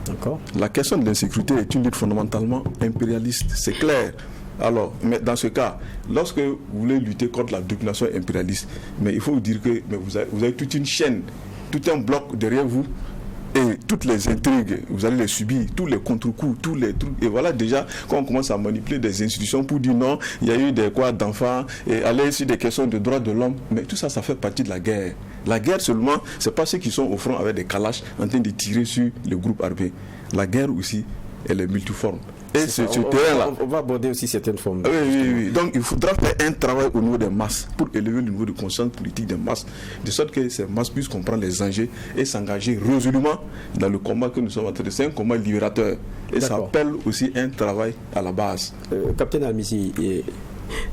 D'accord. La question de l'insécurité est une lutte fondamentalement impérialiste, c'est clair. Alors, mais dans ce cas, lorsque vous voulez lutter contre la domination impérialiste, mais il faut vous dire que vous avez toute une chaîne, tout un bloc derrière vous, et toutes les intrigues, vous allez les subir, tous les contre-coups, tous les trucs. Et voilà déjà, quand on commence à manipuler des institutions pour dire non, il y a eu des quoi d'enfants, et aller sur des questions de droits de l'homme, mais tout ça, ça fait partie de la guerre. La guerre seulement, c'est pas ceux qui sont au front avec des calaches en train de tirer sur le groupe armé. La guerre aussi, elle est multiforme. Et on va aborder aussi certaines formes. Oui. Donc il faudra faire un travail au niveau des masses pour élever le niveau de conscience politique des masses, de sorte que ces masses puissent comprendre les enjeux et s'engager résolument dans le combat que nous sommes en train de faire. C'est un combat libérateur. Et ça appelle aussi un travail à la base. Capitaine Amissi,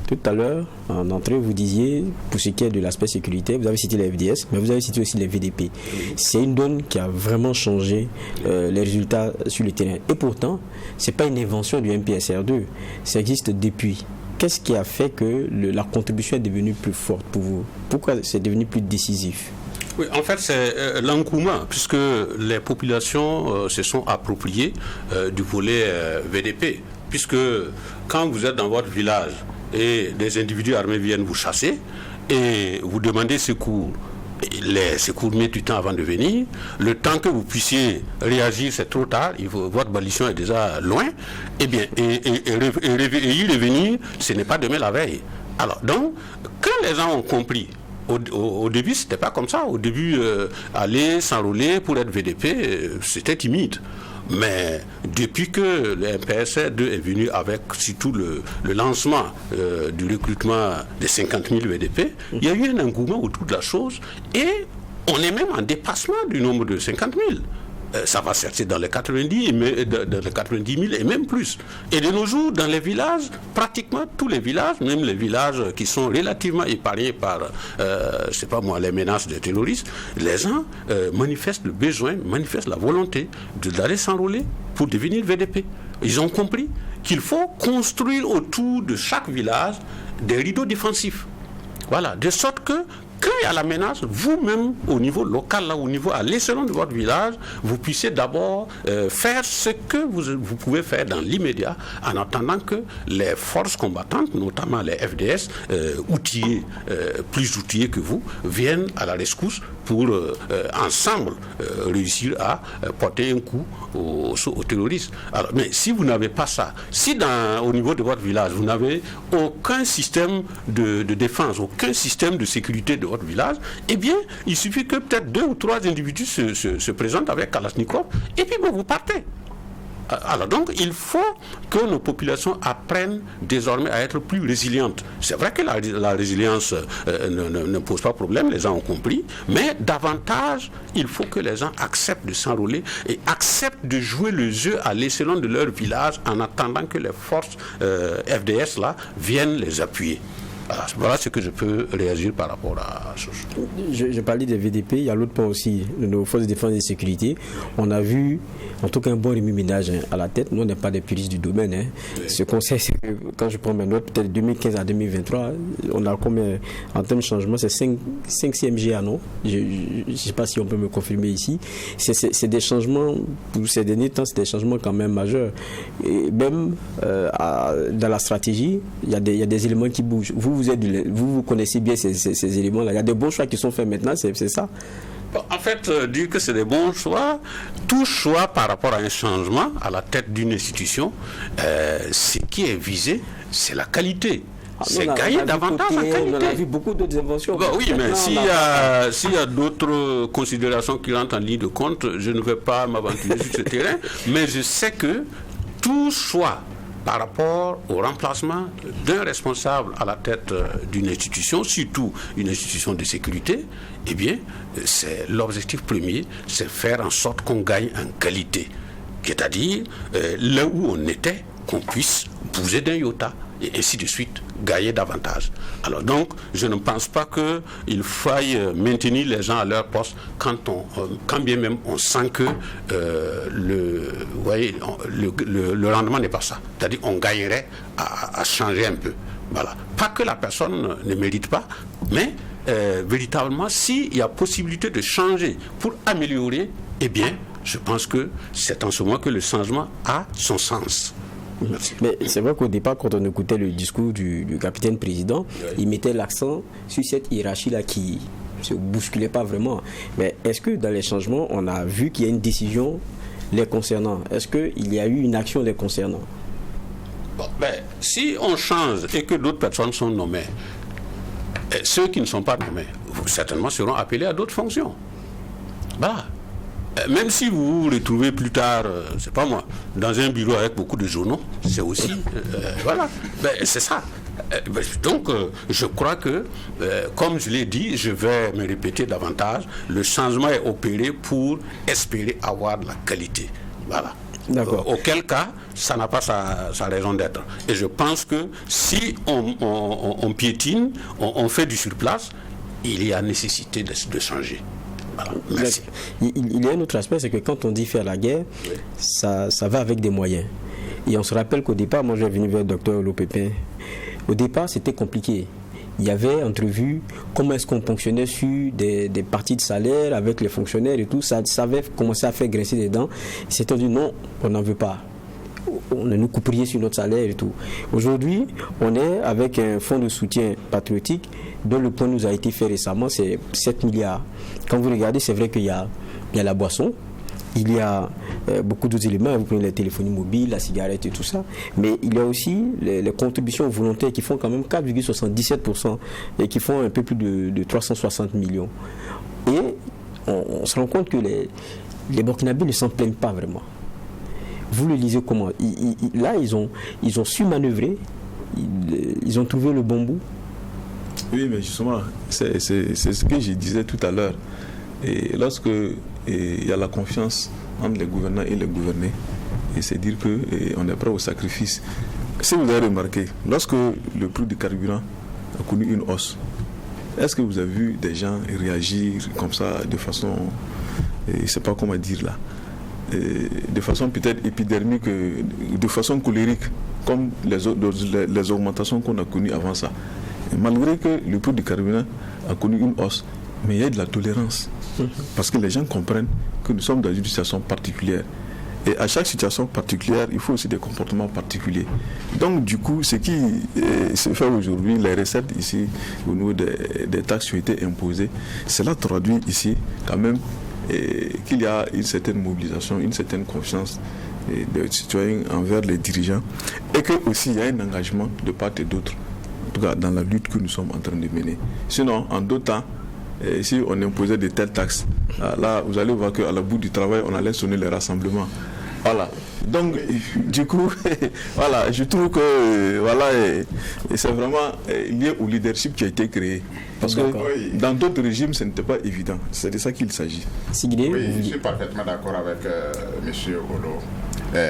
tout à l'heure, en entrée, vous disiez, pour ce qui est de l'aspect sécurité, vous avez cité les FDS, mais vous avez cité aussi les VDP. C'est une donne qui a vraiment changé les résultats sur le terrain. Et pourtant, ce n'est pas une invention du MPSR2. Ça existe depuis. Qu'est-ce qui a fait que la contribution est devenue plus forte pour vous? Pourquoi c'est devenu plus décisif? Oui, en fait, c'est l'engouement, puisque les populations se sont appropriées du volet VDP. Puisque quand vous êtes dans votre village et des individus armés viennent vous chasser et vous demandez secours, les secours mettent du temps avant de venir, le temps que vous puissiez réagir, c'est trop tard, votre balition est déjà loin, et y revenir, ce n'est pas demain la veille. Alors, donc, quand les gens ont compris, au début, c'était pas comme ça. Au début, aller s'enrôler pour être VDP, c'était timide. Mais depuis que le MPSR2 est venu avec surtout le lancement du recrutement des 50 000 VDP, il y a eu un engouement autour de la chose et on est même en dépassement du nombre de 50 000. Ça va sortir dans les 90 000 et même plus. Et de nos jours, dans les villages, pratiquement tous les villages, même les villages qui sont relativement épargnés par, les menaces des terroristes, les gens manifestent le besoin, manifestent la volonté d'aller s'enrôler pour devenir VDP. Ils ont compris qu'il faut construire autour de chaque village des rideaux défensifs. Voilà, de sorte que quand il y a la menace, vous-même, au niveau local, là, au niveau à l'échelon de votre village, vous puissiez d'abord faire ce que vous pouvez faire dans l'immédiat, en attendant que les forces combattantes, notamment les FDS, plus outillés que vous, viennent à la rescousse pour ensemble réussir à porter un coup aux terroristes. Alors, mais si vous n'avez pas ça, si au niveau de votre village, vous n'avez aucun système de défense, aucun système de sécurité de votre village, eh bien, il suffit que peut-être 2 ou 3 individus se présentent avec Kalachnikov, et puis vous partez. Alors donc, il faut que nos populations apprennent désormais à être plus résilientes. C'est vrai que la résilience ne pose pas problème, les gens ont compris, mais davantage, il faut que les gens acceptent de s'enrôler et acceptent de jouer le jeu à l'échelon de leur village en attendant que les forces FDS là viennent les appuyer. Voilà ce que je peux réagir par rapport à ça. Je parlais des VDP, il y a l'autre point aussi, de nos forces de défense et de sécurité. On a vu, en tout cas, un bon remue-ménage à la tête. Nous, on n'est pas des puristes du domaine. Oui. Ce qu'on sait, c'est que quand je prends mes notes, peut-être 2015 à 2023, on a combien, en termes de changement, c'est 5 CMGA, non? Je ne sais pas si on peut me confirmer ici. C'est des changements, pour ces derniers temps, c'est des changements quand même majeurs. Et même dans la stratégie, il y a des éléments qui bougent. Vous connaissez bien ces éléments-là. Il y a des bons choix qui sont faits maintenant, c'est ça? En fait, dire que c'est des bons choix, tout choix par rapport à un changement à la tête d'une institution, ce qui est visé, c'est la qualité. c'est gagner davantage en qualité. On a vu beaucoup d'autres inventions. Oui, mais s'il y a d'autres considérations qui rentrent en ligne de compte, je ne vais pas m'aventurer sur ce terrain, mais je sais que tout choix par rapport au remplacement d'un responsable à la tête d'une institution, surtout une institution de sécurité, eh bien, c'est l'objectif premier, c'est faire en sorte qu'on gagne en qualité. C'est-à-dire, là où on était, qu'on puisse bouger d'un iota, et ainsi de suite, gagner davantage. Alors donc, je ne pense pas qu'il faille maintenir les gens à leur poste quand bien même on sent que le rendement n'est pas ça. C'est-à-dire qu'on gagnerait à changer un peu. Voilà. Pas que la personne ne mérite pas, mais véritablement, s'il y a possibilité de changer pour améliorer, eh bien, je pense que c'est en ce moment que le changement a son sens. Merci. Mais c'est vrai qu'au départ, quand on écoutait le discours du capitaine président, il mettait l'accent sur cette hiérarchie-là qui ne se bousculait pas vraiment. Mais est-ce que dans les changements, on a vu qu'il y a une décision les concernant? Est-ce qu'il y a eu une action les concernant? Bon, si on change et que d'autres personnes sont nommées, ceux qui ne sont pas nommés, certainement seront appelés à d'autres fonctions. Voilà. Même si vous vous retrouvez plus tard, c'est pas moi, dans un bureau avec beaucoup de journaux, c'est aussi, voilà, c'est ça. Donc, je crois que, comme je l'ai dit, je vais me répéter davantage, le changement est opéré pour espérer avoir de la qualité. Voilà. Auquel cas, ça n'a pas sa raison d'être. Et je pense que si on piétine, on fait du surplace, il y a nécessité de changer. Voilà, merci. Il y a un autre aspect, c'est que quand on dit faire la guerre, ça va avec des moyens. Et on se rappelle qu'au départ, moi je suis venu vers le docteur Lopépin. Au départ, c'était compliqué. Il y avait entrevu comment est-ce qu'on fonctionnait sur des parties de salaire avec les fonctionnaires et tout. Ça avait commencé à faire grincer des dents. C'était dit non, on n'en veut pas. On nous couperait sur notre salaire et tout. Aujourd'hui, on est avec un fonds de soutien patriotique dont le point nous a été fait récemment, c'est 7 milliards. Quand vous regardez, c'est vrai qu'il y a la boisson, il y a beaucoup d'autres éléments, vous prenez la téléphonie mobile, la cigarette et tout ça, mais il y a aussi les contributions volontaires qui font quand même 4,77% et qui font un peu plus de 360 millions. Et on se rend compte que les Burkinabés ne s'en plaignent pas vraiment. Vous le lisez comment? Là, ils ont su manœuvrer, ils ont trouvé le bon bout. Oui, mais justement, c'est ce que je disais tout à l'heure. Et lorsque il y a la confiance entre les gouvernants et les gouvernés, et c'est dire qu'on est prêt au sacrifice. Si vous avez remarqué, lorsque le prix du carburant a connu une hausse, est-ce que vous avez vu des gens réagir comme ça de façon, je ne sais pas comment dire là, de façon peut-être épidermique, de façon colérique, comme les augmentations qu'on a connues avant ça? Et malgré que le prix du carburant a connu une hausse, mais il y a de la tolérance. Parce que les gens comprennent que nous sommes dans une situation particulière. Et à chaque situation particulière, il faut aussi des comportements particuliers. Donc du coup, ce qui se fait aujourd'hui, les recettes ici, au niveau des taxes qui ont été imposées, cela traduit ici quand même qu'il y a une certaine mobilisation, une certaine confiance des citoyens envers les dirigeants, et que aussi il y a un engagement de part et d'autre, en tout cas dans la lutte que nous sommes en train de mener. Sinon, en d'autres temps, si on imposait de telles taxes, là vous allez voir qu'à la bout du travail, on allait sonner les rassemblements. Voilà. Donc, du coup, voilà, je trouve que voilà, c'est vraiment lié au leadership qui a été créé. Parce que dans d'autres régimes, ce n'était pas évident. C'est de ça qu'il s'agit. Oui, je suis parfaitement d'accord avec M. Olo.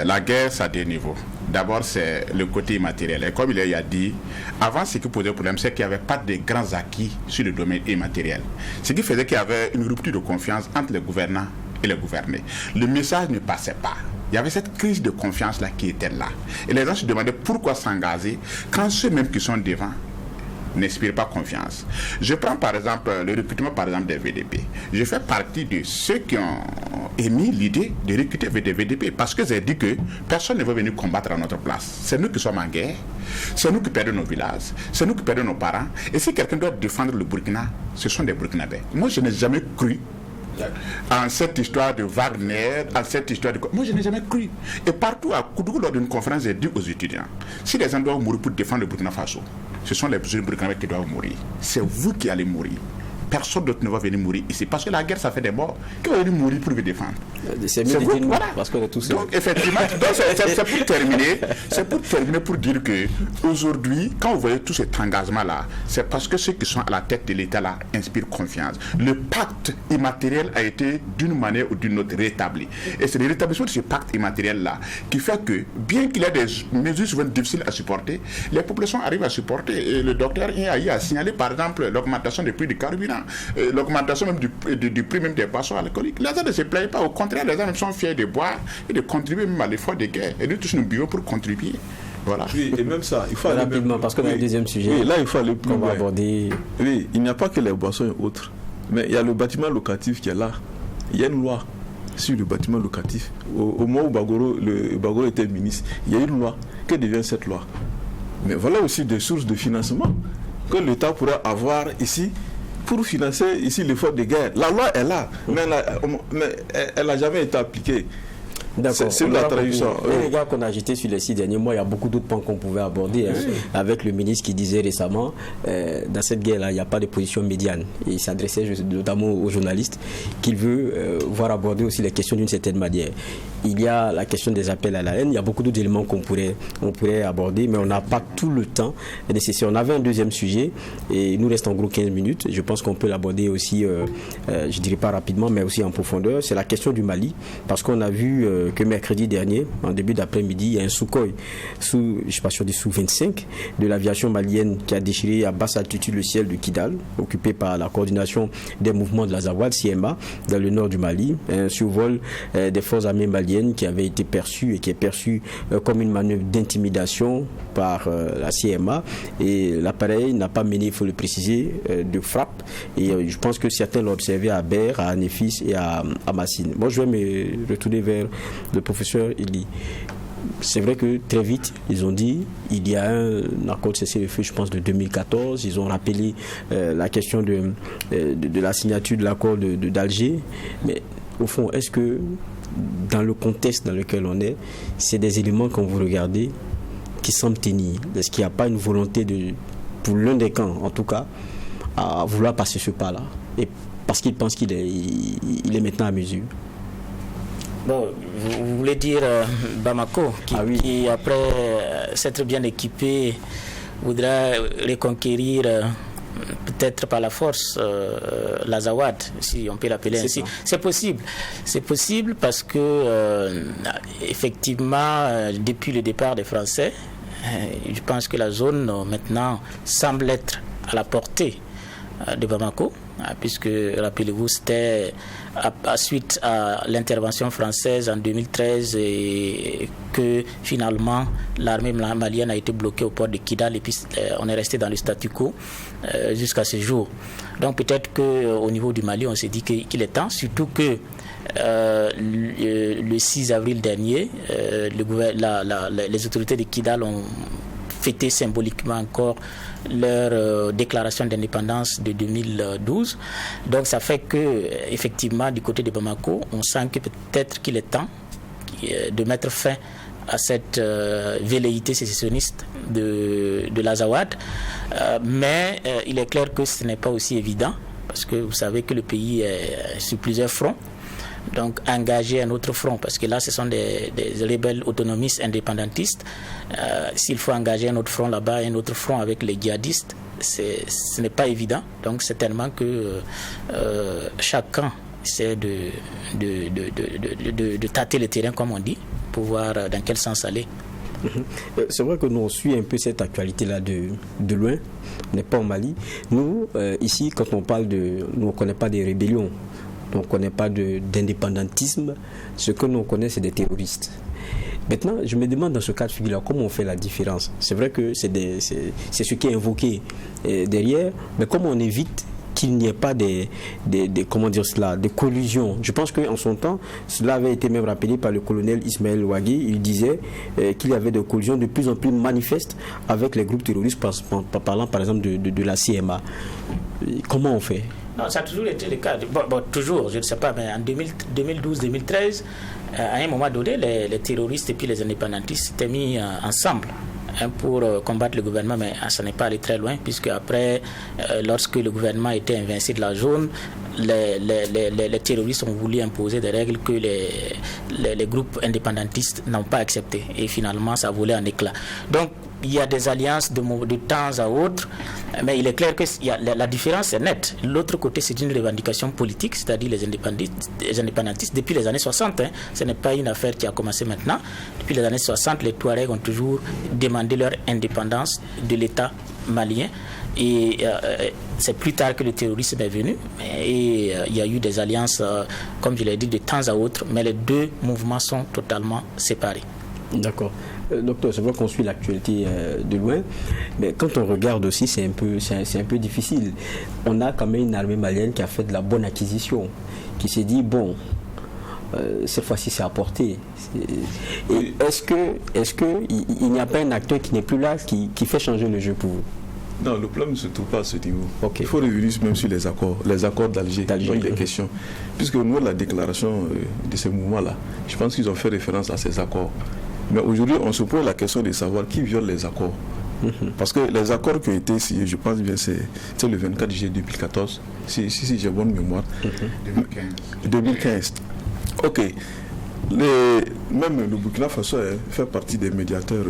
La guerre, ça a des niveaux. D'abord, c'est le côté immatériel. Et comme il a dit, avant, ce qui posait problème, c'est qu'il n'y avait pas de grands acquis sur le domaine immatériel. Ce qui faisait qu'il y avait une rupture de confiance entre les gouvernants et les gouvernés. Le message ne passait pas. Il y avait cette crise de confiance-là qui était là. Et les gens se demandaient pourquoi s'engager quand ceux-mêmes qui sont devant n'inspirent pas confiance. Je prends par exemple le recrutement par exemple des VDP. Je fais partie de ceux qui ont émis l'idée de recruter des VDP parce que j'ai dit que personne ne veut venir combattre à notre place. C'est nous qui sommes en guerre, c'est nous qui perdons nos villages, c'est nous qui perdons nos parents. Et si quelqu'un doit défendre le Burkina, ce sont des Burkinabés. Moi, je n'ai jamais cru en cette histoire de Wagner, en cette histoire de... Moi, je n'ai jamais cru. Et partout à Koudougou, lors d'une conférence, j'ai dit aux étudiants, si les gens doivent mourir pour défendre le Burkina Faso, ce sont les prisonniers burkinabés qui doivent mourir. C'est vous qui allez mourir. Personne d'autre ne va venir mourir ici. Parce que la guerre, ça fait des morts. Qui va venir mourir pour vous défendre? C'est mieux de dire nous, parce qu'on est tous seuls. Donc, effectivement, c'est pour terminer, pour dire que aujourd'hui, quand vous voyez tout cet engagement-là, c'est parce que ceux qui sont à la tête de l'État-là inspirent confiance. Le pacte immatériel a été d'une manière ou d'une autre rétabli. Et c'est le rétablissement de ce pacte immatériel-là qui fait que, bien qu'il y ait des mesures souvent difficiles à supporter, les populations arrivent à supporter. Et le docteur Iaï a signalé, par exemple, l'augmentation des prix du carburant, l'augmentation même du prix même des boissons alcooliques. Les gens ne se plaignent pas. Au contraire, les gens sont fiers de boire et de contribuer même à l'effort de guerre. Et nous tous, nous buvons pour contribuer. Voilà. Oui, et même ça, il faut aller rapidement, parce qu'on a un deuxième sujet. Oui, là, il faut aller plus loin. Aborder. Oui, il n'y a pas que les boissons et autres. Mais il y a le bâtiment locatif qui est là. Il y a une loi sur le bâtiment locatif. Au moment où Bagoro était ministre, il y a une loi. Que devient cette loi? Mais voilà aussi des sources de financement que l'État pourra avoir ici pour financer ici l'effort de guerre. La loi est là, mais elle n'a jamais été appliquée. D'accord. C'est la tradition. Les gars qu'on a jetés sur les 6 derniers mois, il y a beaucoup d'autres points qu'on pouvait aborder. Avec le ministre qui disait récemment, dans cette guerre-là, il n'y a pas de position médiane. Et il s'adressait notamment aux journalistes qu'il veut voir aborder aussi les questions d'une certaine manière. Il y a la question des appels à la haine. Il y a beaucoup d'autres éléments qu'on pourrait aborder, mais on n'a pas tout le temps nécessaire. On avait un deuxième sujet et il nous reste en gros 15 minutes. Je pense qu'on peut l'aborder aussi, je dirais pas rapidement, mais aussi en profondeur. C'est la question du Mali, parce qu'on a vu que mercredi dernier, en début d'après-midi, il y a un Sukhoi, je ne suis pas sûr du Su-25, de l'aviation malienne qui a déchiré à basse altitude le ciel de Kidal, occupé par la coordination des mouvements de la Zawad, CMA, dans le nord du Mali. Un survol des forces armées maliennes qui avait été perçu et qui est perçu comme une manœuvre d'intimidation par la CMA. Et l'appareil n'a pas mené, il faut le préciser, de frappe. Et je pense que certains l'ont observé à Ber, à Anefis et à Massine. Moi, je vais me retourner vers le professeur Ili. C'est vrai que très vite, ils ont dit il y a un accord de cessez-le-feu, je pense, de 2014. Ils ont rappelé la question de la signature de l'accord d'Alger. Mais au fond, est-ce que dans le contexte dans lequel on est, c'est des éléments quand vous regardez qui semblent tenir? Est-ce qu'il n'y a pas une volonté pour l'un des camps, en tout cas, à vouloir passer ce pas-là, et parce qu'il pense qu'il est maintenant à mesure? Bon, vous voulez dire Bamako, qui après s'être bien équipé, voudra reconquérir peut-être par la force la Zawad, si on peut l'appeler ainsi. C'est possible. C'est possible parce que effectivement, depuis le départ des Français, je pense que la zone maintenant semble être à la portée de Bamako, puisque, rappelez-vous, c'était suite à l'intervention française en 2013 et que finalement l'armée malienne a été bloquée au port de Kidal et puis on est resté dans le statu quo jusqu'à ce jour. Donc peut-être qu'au niveau du Mali, on s'est dit qu'il est temps, surtout que le 6 avril dernier, les autorités de Kidal ont fêté symboliquement encore leur déclaration d'indépendance de 2012. Donc ça fait que effectivement du côté de Bamako, on sent que peut-être qu'il est temps de mettre fin à cette velléité sécessionniste de l'Azawad. Mais il est clair que ce n'est pas aussi évident, parce que vous savez que le pays est sur plusieurs fronts. Donc engager un autre front, parce que là ce sont des rebelles autonomistes indépendantistes. S'il faut engager un autre front là-bas, un autre front avec les djihadistes, ce n'est pas évident. Donc certainement que chacun essaie de tâter le terrain, comme on dit, pour voir dans quel sens aller. C'est vrai que nous on suit un peu cette actualité-là de loin. On n'est pas au Mali. Nous, ici, quand on parle nous on ne connaît pas des rébellions. On ne connaît pas d'indépendantisme. Ce que nous connaissons, c'est des terroristes. Maintenant, je me demande dans ce cas de figure-là, comment on fait la différence? C'est vrai que c'est ce qui est invoqué derrière, mais comment on évite qu'il n'y ait pas des collusions? Je pense qu'en son temps, cela avait été même rappelé par le colonel Ismaël Ouagui. Il disait qu'il y avait des collusions de plus en plus manifestes avec les groupes terroristes, parlant par exemple de la CMA. Comment on fait? Non, ça a toujours été le cas. Toujours, je ne sais pas, mais en 2012-2013, à un moment donné, les terroristes et puis les indépendantistes s'étaient mis ensemble. pour combattre le gouvernement, mais ça n'est pas allé très loin, puisque après, lorsque le gouvernement était invincé de la zone, les terroristes ont voulu imposer des règles que les groupes indépendantistes n'ont pas acceptées. Et finalement, ça a volé en éclats. Donc, il y a des alliances de temps à autre, mais il est clair que la différence est nette. L'autre côté, c'est une revendication politique, c'est-à-dire les indépendantistes depuis les années 60. Ce n'est pas une affaire qui a commencé maintenant. Depuis les années 60, les Touaregs ont toujours demandé leur indépendance de l'État malien. Et c'est plus tard que le terrorisme est venu. Et il y a eu des alliances, comme je l'ai dit, de temps à autre, mais les deux mouvements sont totalement séparés. D'accord. Docteur, c'est vrai qu'on suit l'actualité de loin, mais quand on regarde aussi, c'est un peu difficile. On a quand même une armée malienne qui a fait de la bonne acquisition, qui s'est dit, bon, cette fois-ci c'est à portée. Et est-ce qu'il n'y a pas un acteur qui n'est plus là, qui fait changer le jeu pour vous? Non, le problème ne se trouve pas à ce niveau. Okay. Il faut revenir même sur les accords d'Alger, dont il est question. Puisque au niveau de la déclaration de ces mouvements-là, je pense qu'ils ont fait référence à ces accords. Mais aujourd'hui, on se pose la question de savoir qui viole les accords. Parce que les accords qui ont été signés, je pense bien, c'est le 24 juillet 2014, si j'ai bonne mémoire. 2015. Ok. Même le Burkina Faso fait partie des médiateurs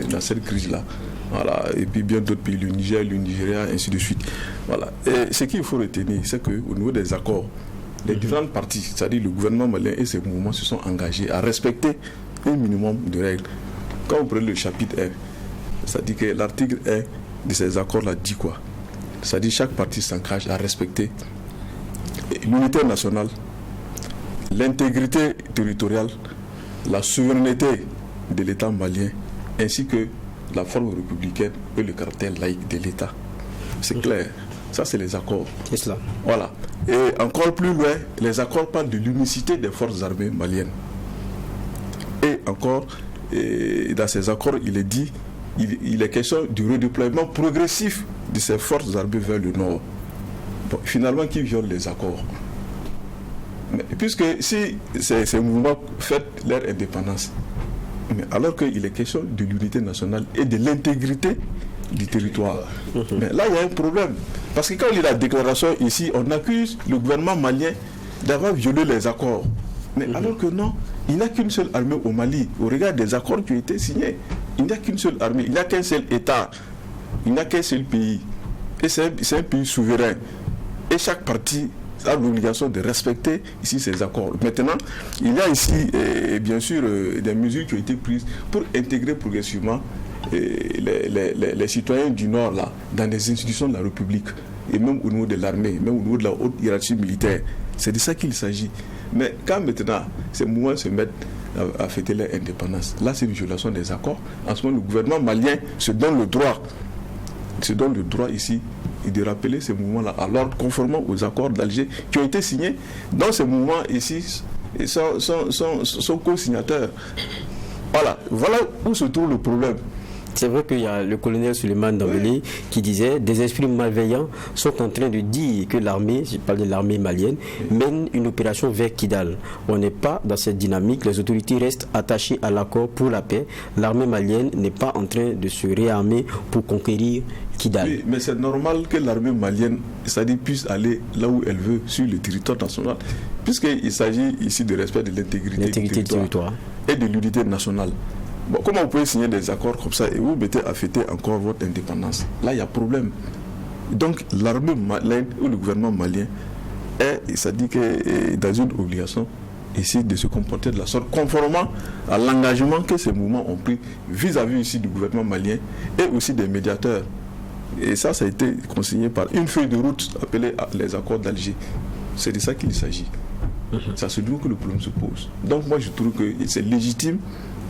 dans cette crise-là. Voilà. Et puis bien d'autres pays, le Niger, le Nigeria, ainsi de suite. Voilà. Et ce qu'il faut retenir, c'est qu'au niveau des accords, les différentes parties, c'est-à-dire le gouvernement malien et ses mouvements se sont engagés à respecter un minimum de règles. Quand on prend le chapitre 1, c'est-à-dire que l'article 1 de ces accords-là dit quoi? C'est-à-dire que chaque partie s'engage à respecter l'unité nationale, l'intégrité territoriale, la souveraineté de l'État malien, ainsi que la forme républicaine et le caractère laïque de l'État. C'est clair. Ça, c'est les accords. C'est cela. Voilà. Et encore plus loin, les accords parlent de l'unicité des forces armées maliennes. Et encore, dans ces accords, il est dit, il est question du redéploiement progressif de ces forces armées vers le nord. Bon, finalement, qui viole les accords? Mais, puisque si ces mouvements fêtent leur indépendance, mais alors qu'il est question de l'unité nationale et de l'intégrité du territoire. Mais là, il y a un problème. Parce que quand on lit la déclaration ici, on accuse le gouvernement malien d'avoir violé les accords. Mais alors que non, il n'y a qu'une seule armée au Mali. Au regard des accords qui ont été signés, il n'y a qu'une seule armée, il n'y a qu'un seul État, il n'y a qu'un seul pays. Et c'est un pays souverain. Et chaque partie a l'obligation de respecter ici ces accords. Maintenant, il y a ici, bien sûr, des mesures qui ont été prises pour intégrer progressivement les citoyens du Nord là, dans les institutions de la République, et même au niveau de l'armée, même au niveau de la haute hiérarchie militaire. C'est de ça qu'il s'agit. Mais quand maintenant ces mouvements se mettent à fêter leur indépendance, là c'est une violation des accords. En ce moment, le gouvernement malien se donne le droit ici de rappeler ces mouvements-là à l'ordre conformément aux accords d'Alger qui ont été signés. Dans ces mouvements ici sont co-signataires. Voilà où se trouve le problème. C'est vrai qu'il y a le colonel Suleiman Dambélé qui disait des esprits malveillants sont en train de dire que l'armée, je parle de l'armée malienne, mène une opération vers Kidal. On n'est pas dans cette dynamique, les autorités restent attachées à l'accord pour la paix. L'armée malienne n'est pas en train de se réarmer pour conquérir Kidal. Oui, mais c'est normal que l'armée malienne, c'est-à-dire, puisse aller là où elle veut sur le territoire national, puisqu'il s'agit ici de respect de l'intégrité du territoire et de l'unité nationale. Bon, comment vous pouvez signer des accords comme ça et vous mettez à fêter encore votre indépendance? Là, il y a problème. Donc, l'armée malienne ou le gouvernement malien ça dit que dans une obligation ici de se comporter de la sorte, conformément à l'engagement que ces mouvements ont pris vis-à-vis ici du gouvernement malien et aussi des médiateurs. Et ça a été consigné par une feuille de route appelée les accords d'Alger. C'est de ça qu'il s'agit. Ça se dit que le problème se pose. Donc, moi, je trouve que c'est légitime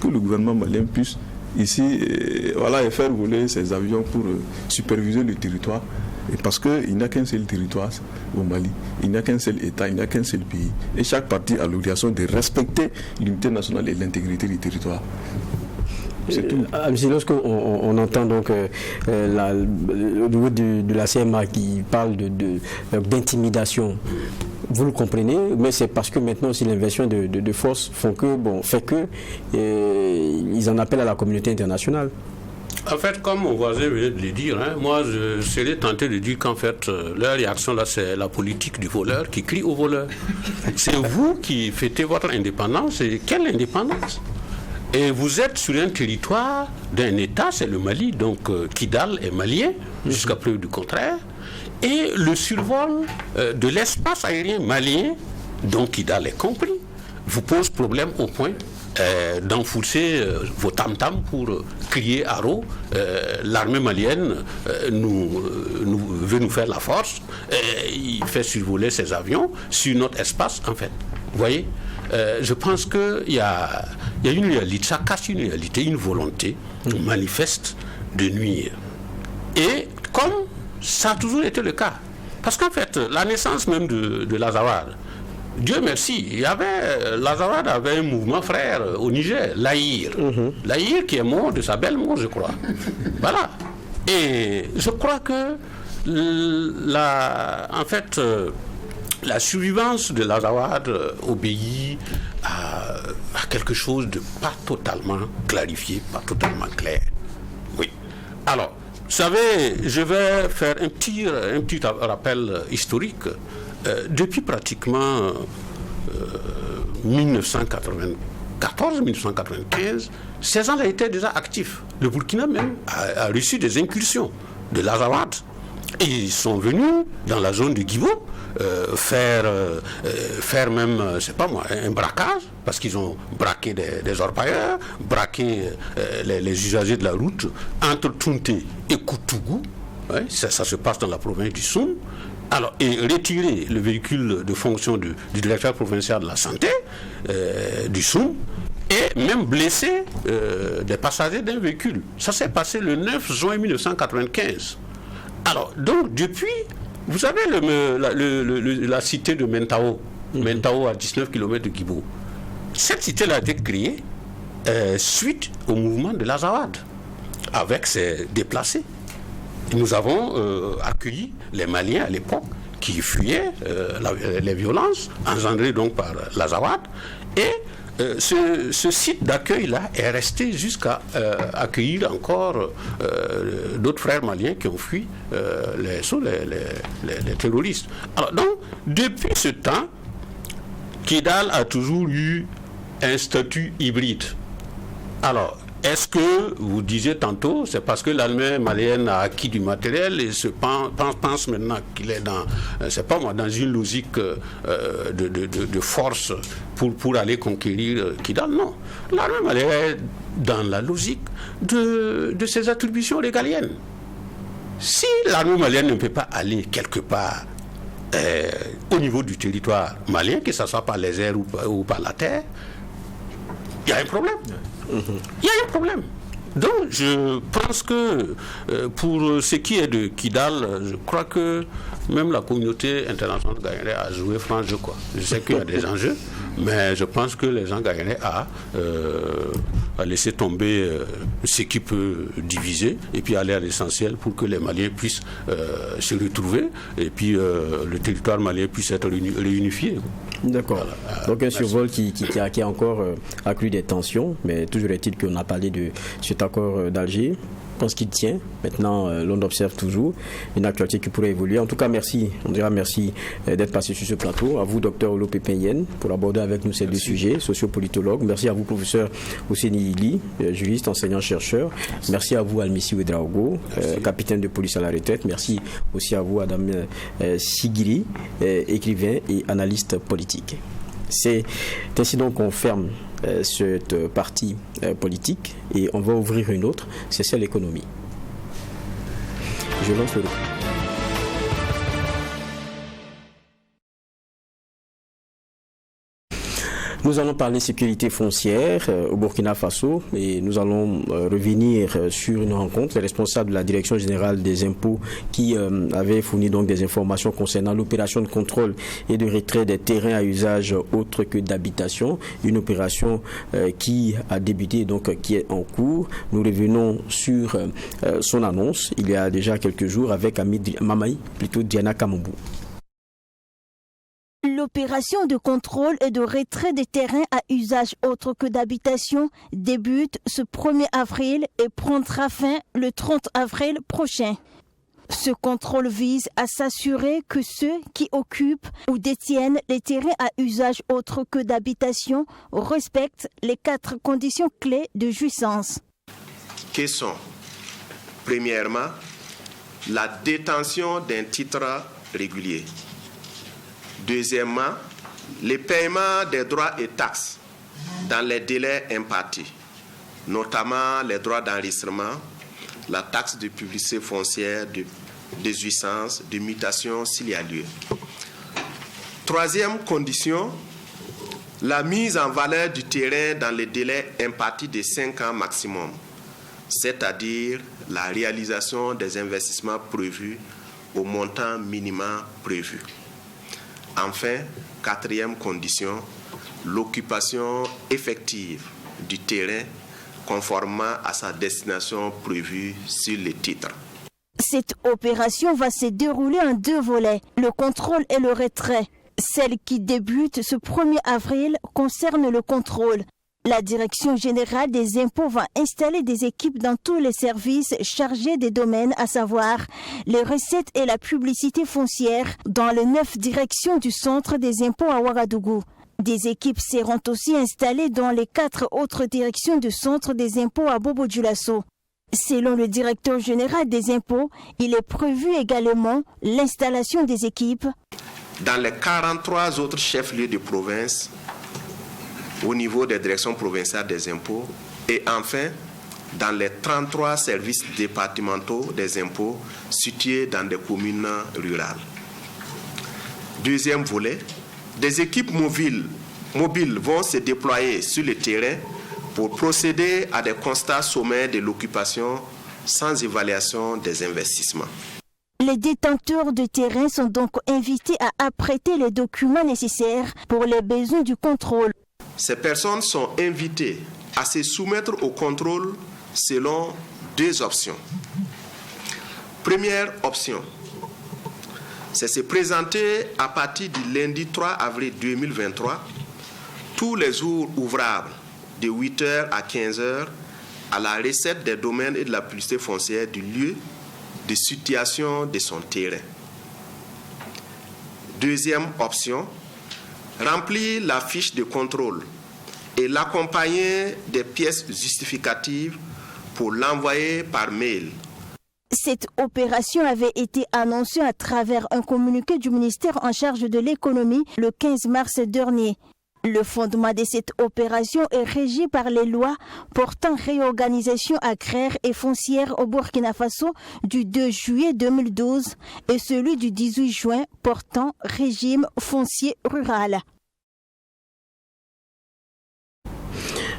que le gouvernement malien puisse ici et faire voler ses avions pour superviser le territoire. Et parce qu'il n'y a qu'un seul territoire au Mali, il n'y a qu'un seul État, il n'y a qu'un seul pays. Et chaque partie a l'obligation de respecter l'unité nationale et l'intégrité du territoire. C'est tout. Lorsqu'on entend donc au niveau de la CMA qui parle d'intimidation, vous le comprenez, mais c'est parce que maintenant aussi l'inversion de force fait que ils en appellent à la communauté internationale. En fait, comme mon voisin venait de le dire, moi je serais tenté de dire qu'en fait, leur réaction là, c'est la politique du voleur qui crie au voleur. C'est vous qui fêtez votre indépendance, et quelle indépendance? Et vous êtes sur un territoire d'un État, c'est le Mali, donc Kidal est malien, jusqu'à preuve du contraire, et le survol de l'espace aérien malien, dont Kidal est compris, vous pose problème au point d'enfoncer vos tam-tams pour crier haro. L'armée malienne veut nous faire la force, il fait survoler ses avions sur notre espace, en fait. Vous voyez, je pense qu'il y a une réalité, ça cache une réalité, une volonté manifeste de nuire. Et comme ça a toujours été le cas, parce qu'en fait, la naissance même de l'Azawad, Dieu merci, l'Azawad avait un mouvement frère au Niger, l'Aïr. L'Aïr qui est mort de sa belle mort, je crois. Voilà. Et je crois que la survivance de l'Azawad obéit à quelque chose de pas totalement clarifié, pas totalement clair. Oui. Alors, vous savez, je vais faire un petit rappel historique. Depuis pratiquement 1994-1995, ces gens-là étaient déjà actifs. Le Burkina même a reçu des incursions de l'Azawad. Et ils sont venus dans la zone de Guibo faire même, c'est pas moi, un braquage, parce qu'ils ont braqué des orpailleurs, braqué les usagers de la route entre Tunte et Koutougou. Ouais, ça se passe dans la province du Soum. Alors, et retirer le véhicule de fonction du directeur provincial de la santé du Soum, et même blesser des passagers d'un véhicule. Ça s'est passé le 9 juin 1995. Alors, donc, depuis, vous savez la cité de Mentao, Mentao à 19 km de Guibo. Cette cité-là a été créée suite au mouvement de l'Azawad, avec ses déplacés. Nous avons accueilli les Maliens à l'époque qui fuyaient les violences engendrées donc par l'Azawad, et ce site d'accueil-là est resté jusqu'à accueillir encore d'autres frères maliens qui ont fui les terroristes. Alors donc, depuis ce temps, Kidal a toujours eu un statut hybride. Alors, est-ce que, vous disiez tantôt, c'est parce que l'armée malienne a acquis du matériel et pense maintenant qu'il est dans une logique de force pour aller conquérir Kidal? Non. L'armée malienne est dans la logique de ses attributions régaliennes. Si l'armée malienne ne peut pas aller quelque part au niveau du territoire malien, que ce soit par les airs ou par la terre, il y a un problème. Il y a un problème. Donc, je pense que pour ce qui est de Kidal, je crois que même la communauté internationale gagnerait à jouer franc jeu, quoi. Je sais qu'il y a des enjeux, mais je pense que les gens gagneraient à laisser tomber ce qui peut diviser et puis aller à l'essentiel pour que les Maliens puissent se retrouver et puis le territoire malien puisse être réunifié. D'accord. Voilà. Donc un survol qui a encore accru des tensions, mais toujours est-il qu'on a parlé de cet accord d'Alger. Je pense qu'il tient. Maintenant, l'on observe toujours une actualité qui pourrait évoluer. En tout cas, merci. On dira merci d'être passé sur ce plateau. À vous, docteur Olo Pépin-Yen, pour aborder avec nous ces deux sujets, sociopolitologue. Merci à vous, professeur Ouseni Ili, juriste, enseignant-chercheur. Merci à vous, Almissi Ouedraogo, capitaine de police à la retraite. Merci aussi à vous, Adam Sigiri, écrivain et analyste politique. C'est ainsi donc qu'on ferme cette partie politique et on va ouvrir une autre, c'est celle l'économie. Je lance le droit. Nous allons parler sécurité foncière au Burkina Faso et nous allons revenir sur une rencontre. Les responsables de la Direction générale des impôts qui avaient fourni donc des informations concernant l'opération de contrôle et de retrait des terrains à usage autre que d'habitation. Une opération qui a débuté, donc qui est en cours. Nous revenons sur son annonce il y a déjà quelques jours avec Diana Kamambou. L'opération de contrôle et de retrait des terrains à usage autre que d'habitation débute ce 1er avril et prendra fin le 30 avril prochain. Ce contrôle vise à s'assurer que ceux qui occupent ou détiennent les terrains à usage autre que d'habitation respectent les 4 conditions clés de jouissance. Qui sont, premièrement, la détention d'un titre régulier. Deuxièmement, le paiement des droits et taxes dans les délais impartis, notamment les droits d'enregistrement, la taxe de publicité foncière, de jouissance, de mutation s'il y a lieu. Troisième condition, la mise en valeur du terrain dans les délais impartis de 5 ans maximum, c'est-à-dire la réalisation des investissements prévus au montant minimum prévu. Enfin, 4e condition, l'occupation effective du terrain conformément à sa destination prévue sur le titre. Cette opération va se dérouler en 2 volets, le contrôle et le retrait. Celle qui débute ce 1er avril concerne le contrôle. La Direction générale des impôts va installer des équipes dans tous les services chargés des domaines, à savoir les recettes et la publicité foncière, dans les 9 directions du centre des impôts à Ouagadougou. Des équipes seront aussi installées dans les 4 autres directions du centre des impôts à Bobo-Dioulasso. Selon le directeur général des impôts, il est prévu également l'installation des équipes dans les 43 autres chefs-lieux de province au niveau des directions provinciales des impôts et enfin dans les 33 services départementaux des impôts situés dans des communes rurales. Deuxième volet, des équipes mobiles vont se déployer sur le terrain pour procéder à des constats sommaires de l'occupation sans évaluation des investissements. Les détenteurs de terrain sont donc invités à apprêter les documents nécessaires pour les besoins du contrôle. Ces personnes sont invitées à se soumettre au contrôle selon 2 options. Première option, c'est se présenter à partir du lundi 3 avril 2023, tous les jours ouvrables, de 8h à 15h, à la recette des domaines et de la publicité foncière du lieu de situation de son terrain. Deuxième option, remplir la fiche de contrôle et l'accompagner des pièces justificatives pour l'envoyer par mail. Cette opération avait été annoncée à travers un communiqué du ministère en charge de l'économie le 15 mars dernier. Le fondement de cette opération est régi par les lois portant réorganisation agraire et foncière au Burkina Faso du 2 juillet 2012 et celui du 18 juin portant régime foncier rural.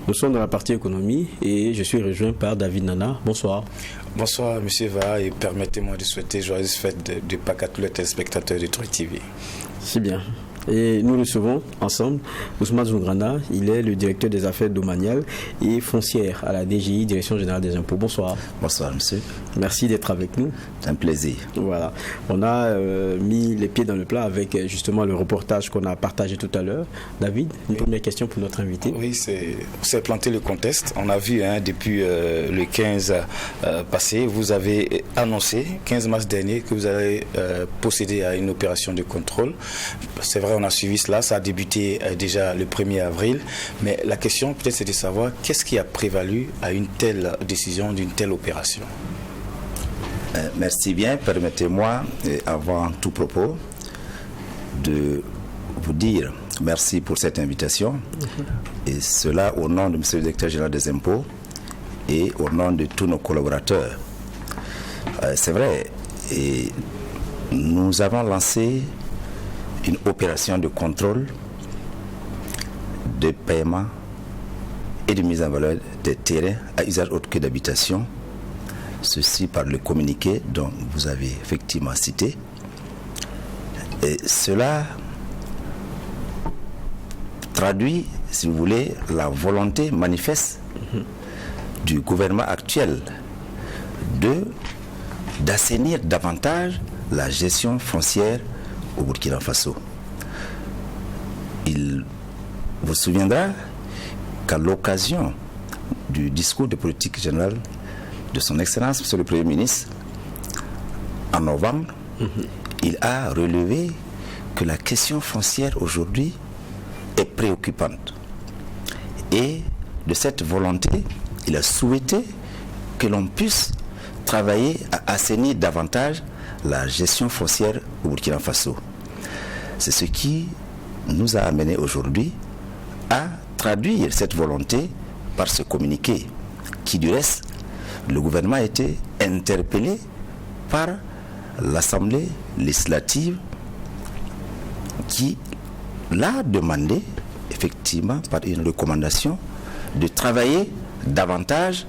Nous sommes dans la partie économie et je suis rejoint par David Nana. Bonsoir. Bonsoir M. Va et permettez-moi de souhaiter joyeuse fête de Pâques à tous les téléspectateurs de Truc TV. C'est bien. Et nous recevons ensemble Ousmane Zougrana, il est le directeur des affaires domaniales et foncières à la DGI, Direction générale des impôts. Bonsoir. Bonsoir monsieur. Merci d'être avec nous. C'est un plaisir. Voilà. On a mis les pieds dans le plat avec justement le reportage qu'on a partagé tout à l'heure. David, une première question pour notre invité. Oui, c'est planter le contexte. On a vu depuis le 15 passé, vous avez annoncé, 15 mars dernier, que vous allez procéder à une opération de contrôle. C'est vrai, on a suivi cela, ça a débuté déjà le 1er avril, mais la question peut-être c'est de savoir qu'est-ce qui a prévalu à une telle décision, d'une telle opération. Merci bien, permettez-moi avant tout propos de vous dire merci pour cette invitation et cela au nom de M. le directeur général des impôts et au nom de tous nos collaborateurs. C'est vrai, et nous avons lancé une opération de contrôle, de paiement et de mise en valeur des terrains à usage autre que d'habitation. Ceci par le communiqué dont vous avez effectivement cité. Et cela traduit, si vous voulez, la volonté manifeste du gouvernement actuel d'assainir davantage la gestion foncière au Burkina Faso. Il vous souviendra qu'à l'occasion du discours de politique générale de son Excellence, Monsieur le Premier ministre, en novembre, il a relevé que la question foncière aujourd'hui est préoccupante. Et de cette volonté, il a souhaité que l'on puisse travailler à assainir davantage la gestion foncière au Burkina Faso. C'est ce qui nous a amené aujourd'hui à traduire cette volonté par ce communiqué, qui du reste, le gouvernement a été interpellé par l'Assemblée législative qui l'a demandé, effectivement, par une recommandation, de travailler davantage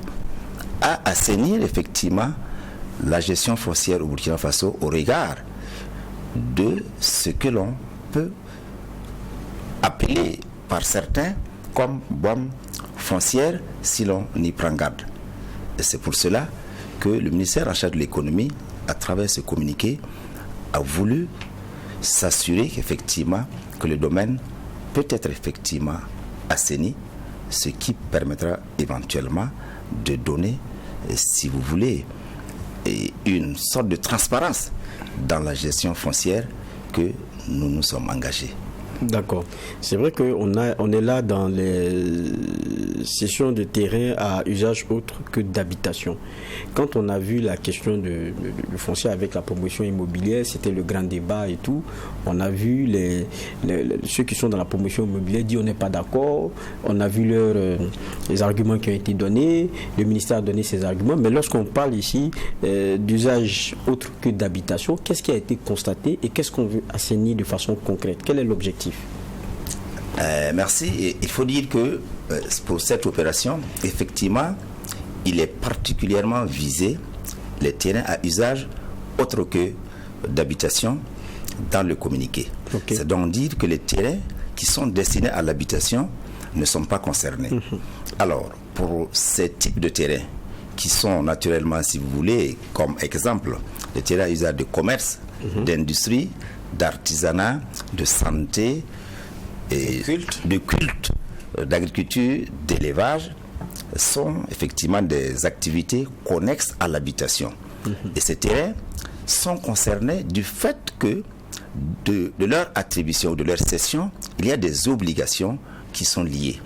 à assainir, effectivement, la gestion foncière au Burkina Faso au regard de ce que l'on peut appeler par certains comme bombe foncière si l'on y prend garde. Et c'est pour cela que le ministère en charge de l'économie, à travers ce communiqué, a voulu s'assurer qu'effectivement que le domaine peut être effectivement assaini, ce qui permettra éventuellement de donner, si vous voulez, une sorte de transparence dans la gestion foncière que nous nous sommes engagés. D'accord. C'est vrai qu'on est là dans les cessions de terrain à usage autre que d'habitation. Quand on a vu la question du foncier avec la promotion immobilière, c'était le grand débat et tout. On a vu ceux qui sont dans la promotion immobilière dire on n'est pas d'accord. On a vu les arguments qui ont été donnés. Le ministère a donné ses arguments. Mais lorsqu'on parle ici d'usage autre que d'habitation, qu'est-ce qui a été constaté et qu'est-ce qu'on veut assainir de façon concrète? Quel est l'objectif? Merci. Et il faut dire que pour cette opération, effectivement, il est particulièrement visé les terrains à usage autre que d'habitation dans le communiqué. Okay. C'est donc dire que les terrains qui sont destinés à l'habitation ne sont pas concernés. Alors, pour ces types de terrains qui sont naturellement, si vous voulez, comme exemple, les terrains à usage de commerce, d'industrie, d'artisanat, de santé, et de culte, d'agriculture, d'élevage, sont effectivement des activités connexes à l'habitation. Et ces terrains sont concernés du fait que de leur attribution ou de leur cession, il y a des obligations qui sont liées.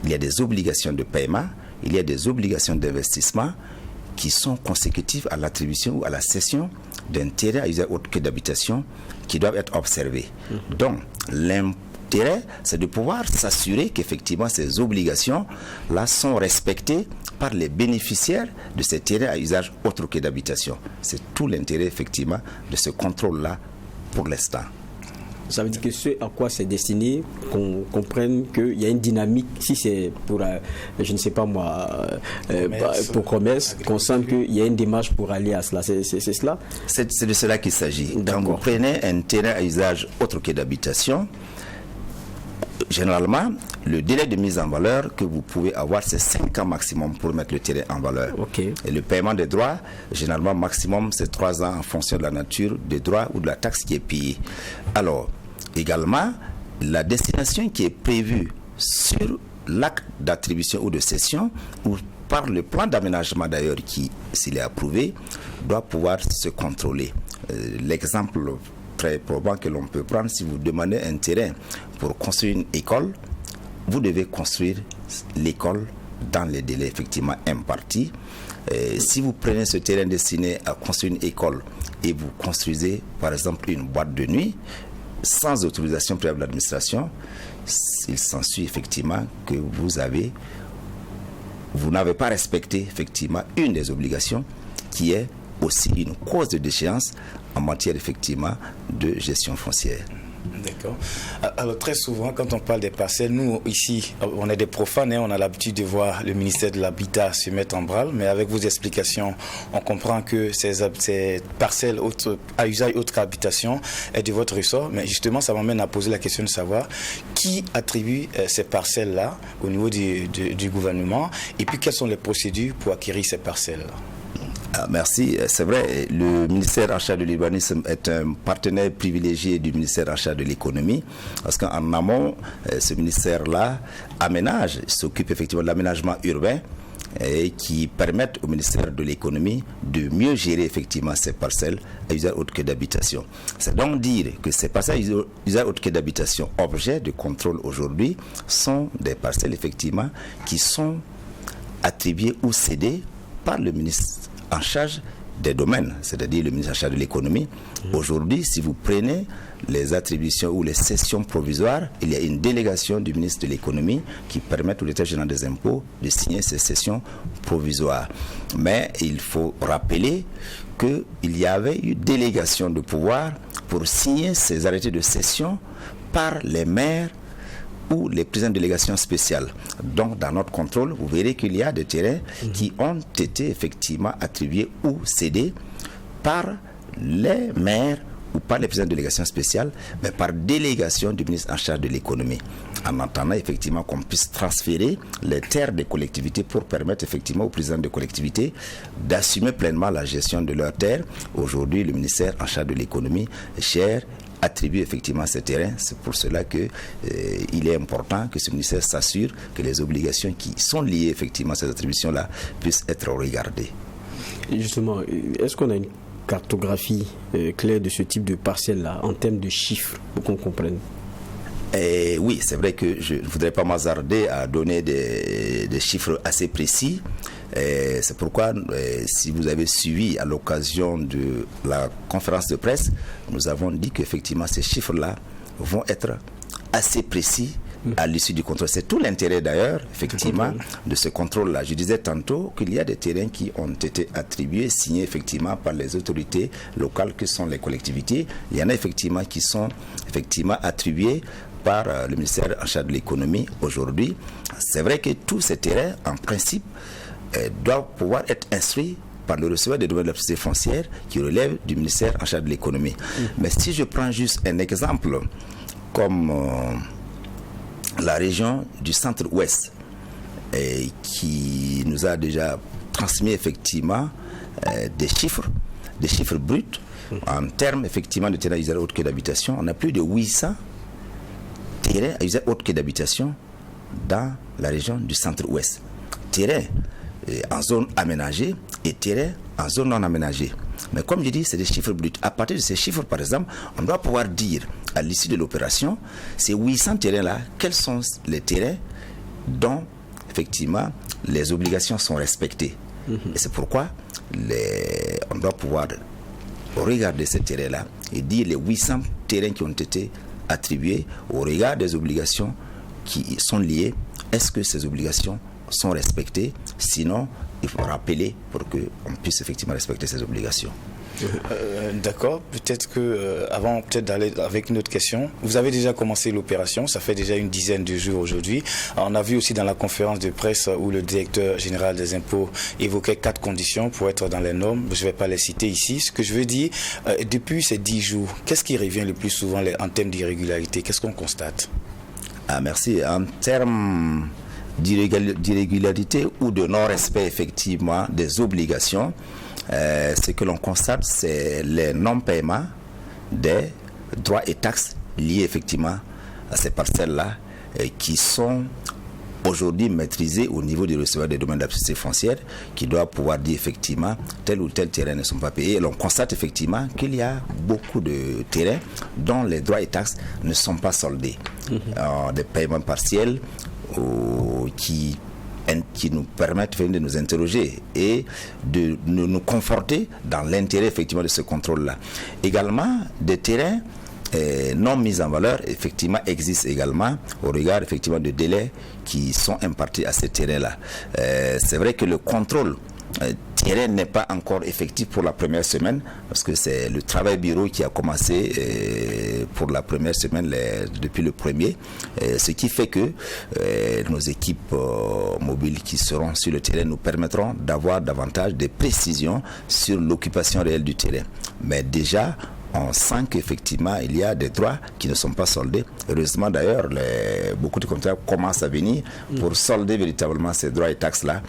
Il y a des obligations de paiement, il y a des obligations d'investissement qui sont consécutives à l'attribution ou à la cession d'un terrain à usage autre que d'habitation qui doivent être observées. Donc, l'intérêt, c'est de pouvoir s'assurer qu'effectivement ces obligations-là sont respectées par les bénéficiaires de ces terrains à usage autre que d'habitation. C'est tout l'intérêt, effectivement, de ce contrôle-là pour l'instant. Ça veut dire que ce à quoi c'est destiné, qu'on comprenne qu'il y a une dynamique, si c'est pour, je ne sais pas moi, pour commerce, qu'on sente qu'il y a une démarche pour aller à cela. C'est cela? C'est de cela qu'il s'agit. Quand vous prenez un terrain à usage autre que d'habitation, généralement, le délai de mise en valeur que vous pouvez avoir, c'est 5 ans maximum pour mettre le terrain en valeur. Okay. Et le paiement des droits, généralement, maximum, c'est 3 ans en fonction de la nature des droits ou de la taxe qui est payée. Alors, également, la destination qui est prévue sur l'acte d'attribution ou de cession, ou par le plan d'aménagement d'ailleurs, qui, s'il est approuvé, doit pouvoir se contrôler. L'exemple très probant que l'on peut prendre, si vous demandez un terrain pour construire une école, vous devez construire l'école dans les délais effectivement impartis. Si vous prenez ce terrain destiné à construire une école et vous construisez par exemple une boîte de nuit sans autorisation préalable de l'administration, il s'ensuit effectivement que vous n'avez pas respecté effectivement une des obligations qui est aussi une cause de déchéance en matière effectivement de gestion foncière. D'accord. Alors très souvent, quand on parle des parcelles, nous ici, on est des profanes, on a l'habitude de voir le ministère de l'Habitat se mettre en branle, mais avec vos explications, on comprend que ces parcelles à usage autre qu'habitation est de votre ressort. Mais justement, ça m'amène à poser la question de savoir qui attribue ces parcelles-là au niveau du gouvernement, et puis quelles sont les procédures pour acquérir ces parcelles-là. Merci. C'est vrai, le ministère en charge de l'urbanisme est un partenaire privilégié du ministère en charge de l'économie, parce qu'en amont, ce ministère-là s'occupe effectivement de l'aménagement urbain et qui permettent au ministère de l'économie de mieux gérer effectivement ces parcelles à usage autre que d'habitation. C'est donc dire que ces parcelles à usage autre que d'habitation, objet de contrôle aujourd'hui, sont des parcelles effectivement qui sont attribuées ou cédées par le ministre en charge des domaines, c'est-à-dire le ministre en charge de l'économie. Aujourd'hui, si vous prenez les attributions ou les cessions provisoires, il y a une délégation du ministre de l'économie qui permet au Directeur général des impôts de signer ces cessions provisoires. Mais il faut rappeler qu'il y avait eu délégation de pouvoir pour signer ces arrêtés de cession par les maires ou les présidents de délégation spéciale. Donc, dans notre contrôle, vous verrez qu'il y a des terrains qui ont été effectivement attribués ou cédés par les maires ou par les présidents de délégation spéciale, mais par délégation du ministre en charge de l'économie. En attendant effectivement qu'on puisse transférer les terres des collectivités pour permettre effectivement aux présidents de collectivités d'assumer pleinement la gestion de leurs terres. Aujourd'hui, le ministère en charge de l'économie attribue effectivement ces terrains. C'est pour cela que il est important que ce ministère s'assure que les obligations qui sont liées effectivement à ces attributions-là puissent être regardées. Et justement, est-ce qu'on a une cartographie claire de ce type de parcelle-là en termes de chiffres pour qu'on comprenne? Oui, c'est vrai que je ne voudrais pas m'hasarder à donner des chiffres assez précis. C'est pourquoi, si vous avez suivi à l'occasion de la conférence de presse, nous avons dit qu'effectivement ces chiffres-là vont être assez précis à l'issue du contrôle. C'est tout l'intérêt d'ailleurs, effectivement, de ce contrôle-là. Je disais tantôt qu'il y a des terrains qui ont été attribués, signés effectivement par les autorités locales que sont les collectivités. Il y en a effectivement qui sont effectivement attribués par le ministère en charge de l'économie aujourd'hui. C'est vrai que tous ces terrains, en principe, doivent pouvoir être instruits par le receveur des domaines de la propriété foncière qui relève du ministère en charge de l'économie. Mais si je prends juste un exemple comme la région du centre-ouest qui nous a déjà transmis effectivement des chiffres bruts en termes effectivement de terrains à usage autre que d'habitation. On a plus de 800 terrains à usage autre que d'habitation dans la région du centre-ouest. Terrains en zone aménagée et terrains en zone non aménagée. Mais comme je dis, c'est des chiffres bruts. À partir de ces chiffres, par exemple, on doit pouvoir dire à l'issue de l'opération, ces 800 terrains-là, quels sont les terrains dont, effectivement, les obligations sont respectées. Et c'est pourquoi on doit pouvoir regarder ces terrains-là et dire les 800 terrains qui ont été attribués au regard des obligations qui sont liées. Est-ce que ces obligations sont respectées? Sinon, il faut rappeler pour qu'on puisse effectivement respecter ces obligations. D'accord, peut-être que avant peut-être d'aller avec une autre question, vous avez déjà commencé l'opération, ça fait déjà une dizaine de jours aujourd'hui. On a vu aussi dans la conférence de presse où le directeur général des impôts évoquait 4 conditions pour être dans les normes. Je ne vais pas les citer ici. Ce que je veux dire, depuis ces 10 jours, qu'est-ce qui revient le plus souvent en termes d'irrégularité? Qu'est-ce qu'on constate? Merci. En termes d'irrégularité ou de non-respect effectivement des obligations, ce que l'on constate, c'est les non-paiements des droits et taxes liés effectivement à ces parcelles-là qui sont aujourd'hui maîtrisés au niveau du receveur des domaines de la propriété foncière qui doit pouvoir dire effectivement tel ou tel terrain ne sont pas payés. Et l'on constate effectivement qu'il y a beaucoup de terrains dont les droits et taxes ne sont pas soldés. Des paiements partiels qui nous permettent de nous interroger et de nous conforter dans l'intérêt effectivement de ce contrôle-là. Également, des terrains non mis en valeur effectivement existent également au regard effectivement de délais qui sont impartis à ces terrains-là. C'est vrai que le contrôle terrain n'est pas encore effectif pour la première semaine parce que c'est le travail bureau qui a commencé pour la première semaine depuis le 1er, ce qui fait que nos équipes mobiles qui seront sur le terrain nous permettront d'avoir davantage de précisions sur l'occupation réelle du terrain. Mais déjà on sent qu'effectivement, il y a des droits qui ne sont pas soldés. Heureusement d'ailleurs, beaucoup de contrôleurs commencent à venir pour solder véritablement ces droits et taxes-là,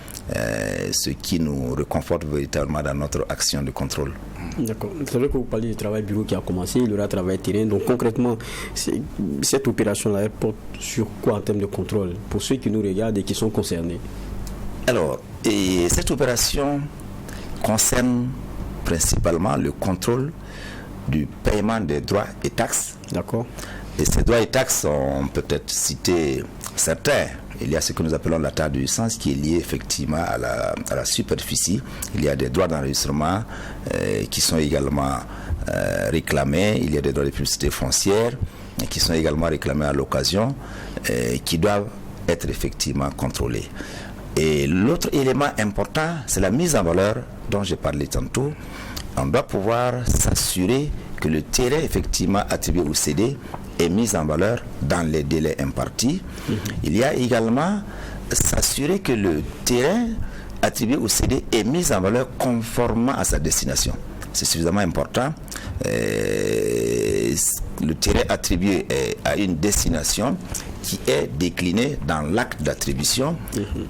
ce qui nous réconforte véritablement dans notre action de contrôle. D'accord. C'est vrai que vous parlez du travail bureau qui a commencé, il y aura travail terrain. Donc concrètement, cette opération-là, elle porte sur quoi en termes de contrôle pour ceux qui nous regardent et qui sont concernés? Alors, cette opération concerne principalement le contrôle du paiement des droits et taxes. D'accord. Et ces droits et taxes, on peut peut-être citer certains. Il y a ce que nous appelons la taxe de licence qui est liée effectivement à la superficie. Il y a des droits d'enregistrement qui sont également réclamés. Il y a des droits de publicité foncière qui sont également réclamés à l'occasion, qui doivent être effectivement contrôlés. Et l'autre élément important, c'est la mise en valeur dont j'ai parlé tantôt. On doit pouvoir s'assurer que le terrain effectivement attribué ou cédé est mis en valeur dans les délais impartis. Il y a également s'assurer que le terrain attribué ou cédé est mis en valeur conformément à sa destination. C'est suffisamment important. Le terrain attribué à une destination qui est décliné dans l'acte d'attribution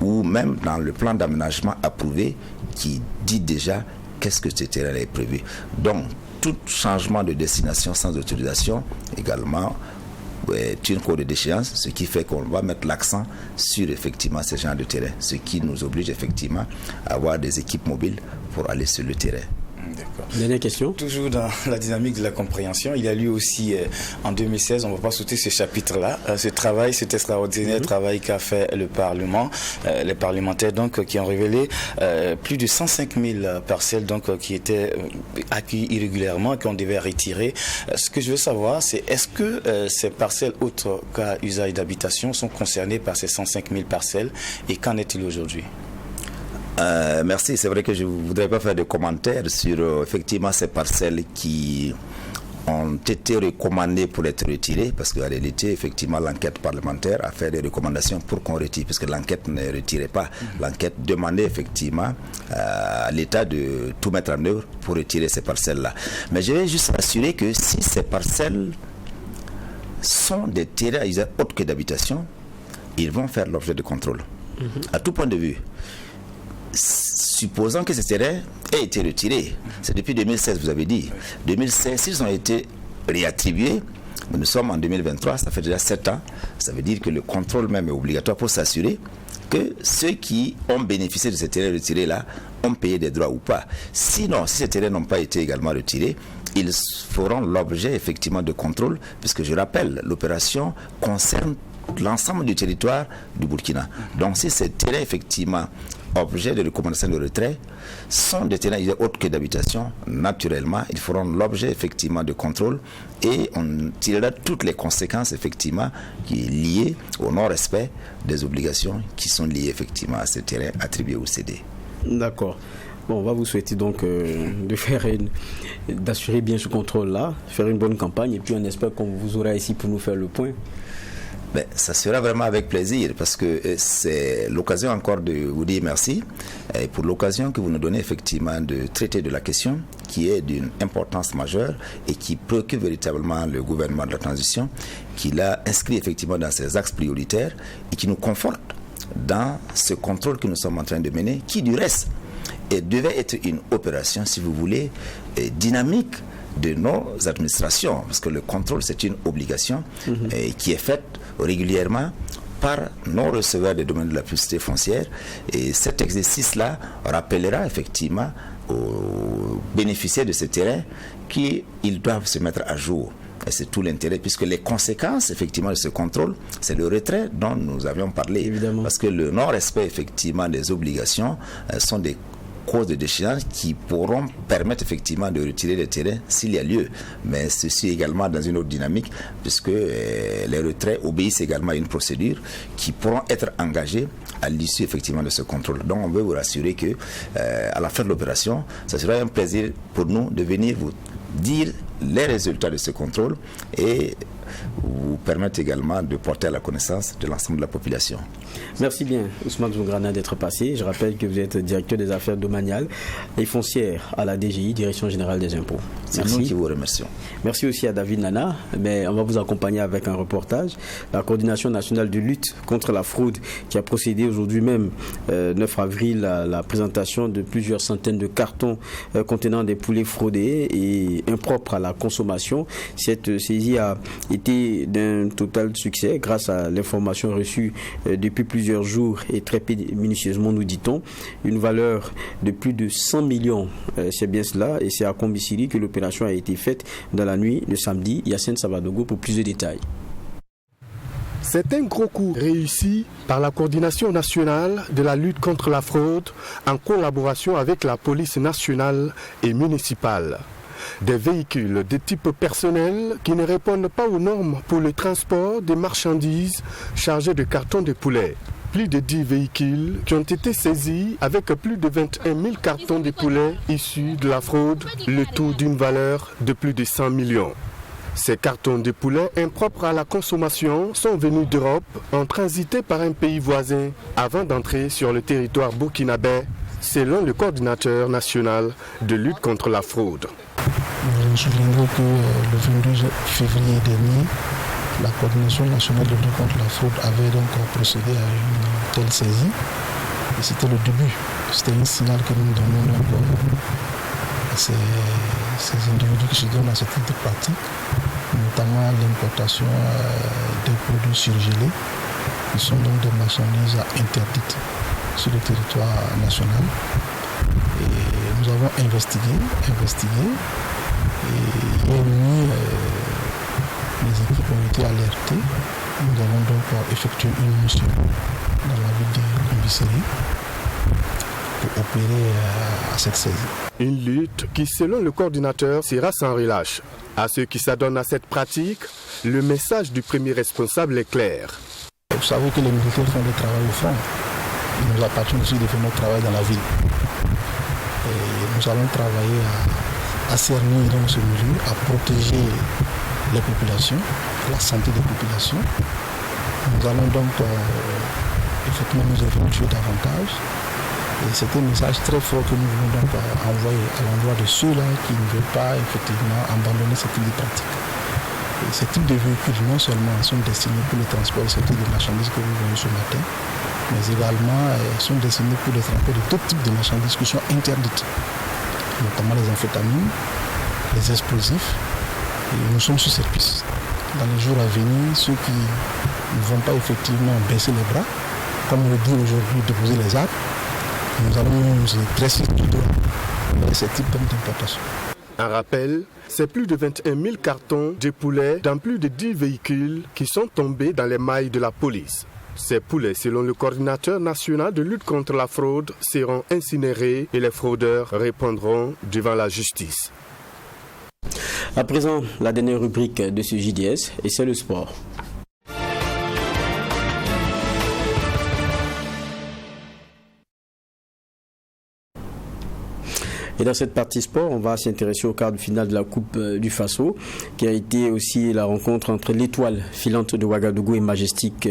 ou même dans le plan d'aménagement approuvé qui dit déjà qu'est-ce que ce terrain est prévu. Donc, tout changement de destination sans autorisation également est une cour de déchéance, ce qui fait qu'on va mettre l'accent sur effectivement ce genre de terrain, ce qui nous oblige effectivement à avoir des équipes mobiles pour aller sur le terrain. D'accord. Dernière question. Toujours dans la dynamique de la compréhension, il y a eu aussi en 2016, on ne va pas sauter ce chapitre-là, ce travail, cet extraordinaire travail qu'a fait le Parlement, les parlementaires donc qui ont révélé plus de 105 000 parcelles donc qui étaient accueillies irrégulièrement, qu'on devait retirer. Ce que je veux savoir, c'est est-ce que ces parcelles autres qu'à usage d'habitation sont concernées par ces 105 000 parcelles et qu'en est-il aujourd'hui? Merci, c'est vrai que je ne voudrais pas faire de commentaires sur effectivement ces parcelles qui ont été recommandées pour être retirées, parce qu'en réalité, effectivement, l'enquête parlementaire a fait des recommandations pour qu'on retire, puisque l'enquête ne retirait pas. L'enquête demandait effectivement à l'État de tout mettre en œuvre pour retirer ces parcelles-là. Mais je vais juste assurer que si ces parcelles sont des terrains à usage autre que d'habitation, ils vont faire l'objet de contrôle. À tout point de vue. Supposons que ces terrains aient été retirés, c'est depuis 2016, vous avez dit. 2016, s'ils ont été réattribués, nous sommes en 2023, ça fait déjà 7 ans, ça veut dire que le contrôle même est obligatoire pour s'assurer que ceux qui ont bénéficié de ces terrains retirés-là ont payé des droits ou pas. Sinon, si ces terrains n'ont pas été également retirés, ils feront l'objet effectivement de contrôle, puisque je rappelle, l'opération concerne l'ensemble du territoire du Burkina. Donc si ces terrains effectivement objet de recommandation de retrait sont des terrains autres que d'habitation, naturellement, ils feront l'objet effectivement de contrôle et on tirera toutes les conséquences effectivement qui est liées au non-respect des obligations qui sont liées effectivement à ces terrains attribués ou cédés. D'accord. Bon, on va vous souhaiter donc d'assurer bien ce contrôle-là, faire une bonne campagne et puis on espère qu'on vous aura ici pour nous faire le point. Ben, ça sera vraiment avec plaisir parce que c'est l'occasion encore de vous dire merci et pour l'occasion que vous nous donnez effectivement de traiter de la question qui est d'une importance majeure et qui préoccupe véritablement le gouvernement de la transition, qui l'a inscrit effectivement dans ses axes prioritaires et qui nous conforte dans ce contrôle que nous sommes en train de mener, qui du reste devait être une opération, si vous voulez, dynamique de nos administrations, parce que le contrôle c'est une obligation qui est faite régulièrement par nos receveurs des domaines de la publicité foncière et cet exercice-là rappellera effectivement aux bénéficiaires de ce terrain qu'ils doivent se mettre à jour. Et c'est tout l'intérêt, puisque les conséquences effectivement de ce contrôle, c'est le retrait dont nous avions parlé. Évidemment. Parce que le non-respect effectivement des obligations sont des causes de déchéance qui pourront permettre effectivement de retirer les terrains s'il y a lieu. Mais ceci également dans une autre dynamique, puisque les retraits obéissent également à une procédure qui pourront être engagées à l'issue effectivement de ce contrôle. Donc on veut vous rassurer que à la fin de l'opération, ça sera un plaisir pour nous de venir vous dire les résultats de ce contrôle et vous permettre également de porter à la connaissance de l'ensemble de la population. Merci bien, Ousmane Zoungrana, d'être passé. Je rappelle que vous êtes directeur des affaires domaniales et foncières à la DGI, Direction Générale des Impôts. C'est nous qui vous remercions. Merci aussi à David Nana. Mais on va vous accompagner avec un reportage. La Coordination nationale de lutte contre la fraude qui a procédé aujourd'hui même, 9 avril, à la présentation de plusieurs centaines de cartons contenant des poulets fraudés et impropres à la consommation. Cette saisie a été d'un total succès grâce à l'information reçue depuis plusieurs jours et très minutieusement, nous dit-on, une valeur de plus de 100 millions. C'est bien cela, et c'est à Kombisiri que l'opération a été faite dans la nuit de samedi. Yacine Savadogo pour plus de détails. C'est un gros coup réussi par la Coordination nationale de la lutte contre la fraude en collaboration avec la police nationale et municipale. Des véhicules de type personnel qui ne répondent pas aux normes pour le transport des marchandises chargées de cartons de poulet. Plus de 10 véhicules qui ont été saisis avec plus de 21 000 cartons de poulet issus de la fraude, le tout d'une valeur de plus de 100 millions. Ces cartons de poulet impropres à la consommation sont venus d'Europe, ont transité par un pays voisin avant d'entrer sur le territoire burkinabé, selon le coordinateur national de lutte contre la fraude. Je me souviendrai que le 22 février dernier, la Coordination nationale de lutte contre la fraude avait donc procédé à une telle saisie. Et c'était le début, c'était un signal que nous donnons à ces individus qui se donnent à ce type de pratique, notamment l'importation des produits surgelés, qui sont donc des marchandises interdites sur le territoire national. Et nous avons investigué, et hier nuit, les équipes ont été alertées. Nous avons donc effectué une mission dans la ville de Kombisiri pour opérer à cette saisie. Une lutte qui, selon le coordinateur, sera sans relâche. À ceux qui s'adonnent à cette pratique, le message du premier responsable est clair. Vous savez que les militaires font le travail au front. Il nous appartient aussi de faire notre travail dans la ville. Et nous allons travailler à cerner dans ce milieu, à protéger les populations, la santé des populations. Nous allons donc effectivement nous éventuer davantage. Et c'est un message très fort que nous voulons donc envoyer à l'endroit de ceux-là qui ne veulent pas effectivement abandonner ce type de pratique. Et ce type de véhicules non seulement sont destinés pour le transport de ce type de marchandises que nous voyons ce matin, mais également sont destinés pour le transport de tout type de marchandises qui sont interdites, notamment les amphétamines, les explosifs. Et nous sommes sur cette piste. Dans les jours à venir, ceux qui ne vont pas effectivement baisser les bras, comme on le dit aujourd'hui, déposer les armes, nous allons nous dresser tout droit avec ce type d'importation. Un rappel, c'est plus de 21 000 cartons de poulets dans plus de 10 véhicules qui sont tombés dans les mailles de la police. Ces poulets, selon le coordinateur national de lutte contre la fraude, seront incinérés et les fraudeurs répondront devant la justice. À présent, la dernière rubrique de ce JDS, et c'est le sport. Et dans cette partie sport, on va s'intéresser au quart de finale de la Coupe du Faso, qui a été aussi la rencontre entre l'Étoile filante de Ouagadougou et Majestic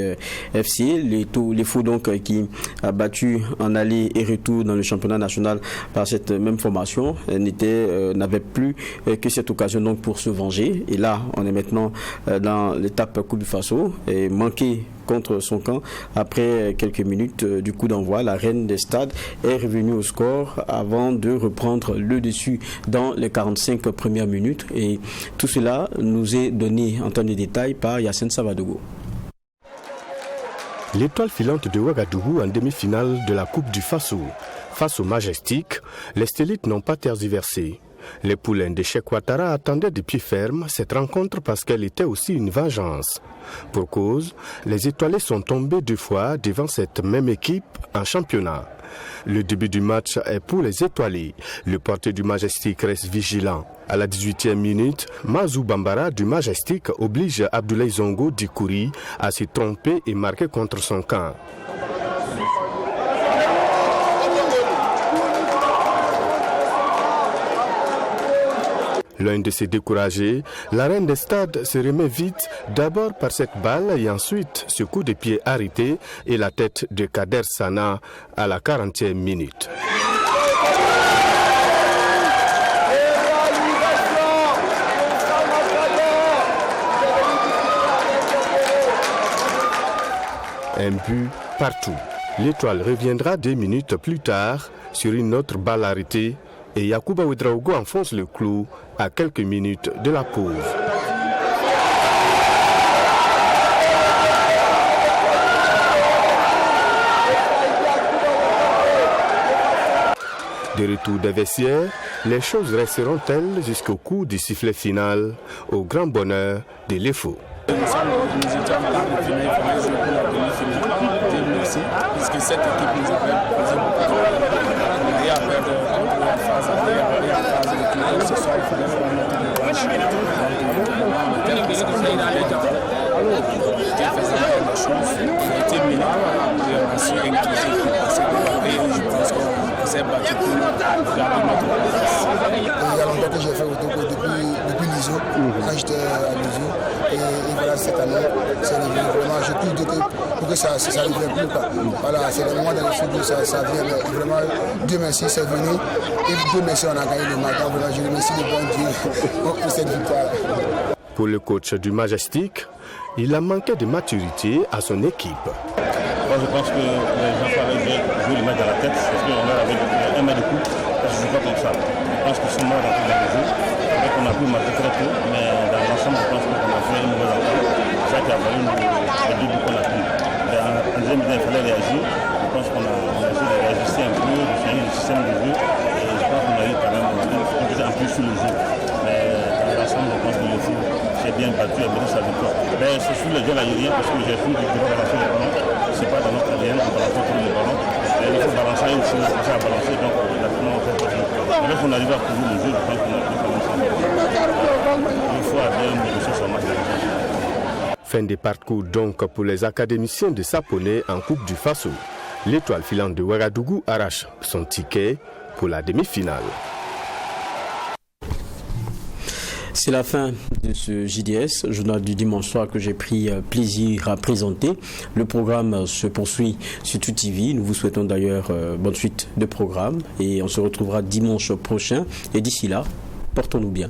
FC. Les Fous donc qui a battu en aller et retour dans le championnat national par cette même formation n'avait plus que cette occasion donc pour se venger. Et là, on est maintenant dans l'étape Coupe du Faso et manqué contre son camp. Après quelques minutes du coup d'envoi, la reine des stades est revenue au score avant de reprendre le dessus dans les 45 premières minutes. Et tout cela nous est donné en temps de détail par Yacine Savadogo. L'Étoile filante de Ouagadougou en demi-finale de la Coupe du Faso. Face au Majestic, les Stélites n'ont pas tergiversé. Les poulains de Cheikh Ouattara attendaient de pied ferme cette rencontre parce qu'elle était aussi une vengeance. Pour cause, les étoilés sont tombés 2 fois devant cette même équipe en championnat. Le début du match est pour les étoilés. Le portier du Majestic reste vigilant. À la 18e minute, Mazou Bambara du Majestic oblige Abdoulaye Zongo d'Ikouri à se tromper et marquer contre son camp. L'un de ces découragés, la reine des stades se remet vite, d'abord par cette balle et ensuite ce coup de pied arrêté et la tête de Kader Sana à la 40e minute. Un but partout. L'étoile reviendra 2 minutes plus tard sur une autre balle arrêtée et Yacouba Ouedraogo enfonce le clou à quelques minutes de la pause. De retour des vestiaires, les choses resteront-elles jusqu'au coup du sifflet final, au grand bonheur de l'EFO. Puisque cette équipe nous avait posé beaucoup de problèmes. Et après de la phase de finale, ce soir, il fallait faire notre revanche. Donc, on était concentré dans les temps. Qui faisait la chose. On a été mené et on a su inclusif. Et je pense qu'on s'est battu pour garder notre place. Il y a longtemps que j'ai fait au Togo depuis l'ISO, quand j'étais à l'ISO. Et voilà, cette année, c'est arrivé vraiment. Je peux dire que pour que ça ne vienne plus. Voilà, c'est le moment dans le football, ça vient. Vraiment, Dieu merci, c'est venu. Et Dieu merci, on a gagné le match. Voilà, je remercie le bon Dieu pour cette victoire. Pour le coach du Majestic, il a manqué de maturité à son équipe. Moi, je pense que les gens avaient joué le match dans la tête, parce qu'on avait un match de coup, parce que je ne joue pas comme ça. Je pense qu'ils sont morts dans le jeu. Donc on a pu marquer très tôt, mais dans l'ensemble, je pense qu'on a fait une mauvaise entente. C'est ça qui a valu les 2 buts qu'on a pris. En deuxième temps, il fallait réagir. Je pense qu'on a essayé de réajuster un peu, de changer le système de jeu. Et je pense qu'on a eu quand même un peu sur le jeu. Mais dans l'ensemble, je pense que le foot s'est bien battu et a mené sa victoire. Mais c'est sur le jeu aérien parce que j'ai fini de balancer les ballons. C'est pas dans notre ADN de balancer tous les ballons. Mais il faut balancer une fois, on commence à balancer, donc la finale, on fait pas ça. Mais là, on arrive à trouver le jeu, je pense qu'on a pu commencer à balancer. Il faut aller négocier son match. Fin des parcours donc pour les académiciens de Saponé en Coupe du Faso. L'étoile filante de Ouagadougou arrache son ticket pour la demi-finale. C'est la fin de ce JDS, journal du dimanche soir que j'ai pris plaisir à présenter. Le programme se poursuit sur Tout TV. Nous vous souhaitons d'ailleurs bonne suite de programme et on se retrouvera dimanche prochain. Et d'ici là, portons-nous bien.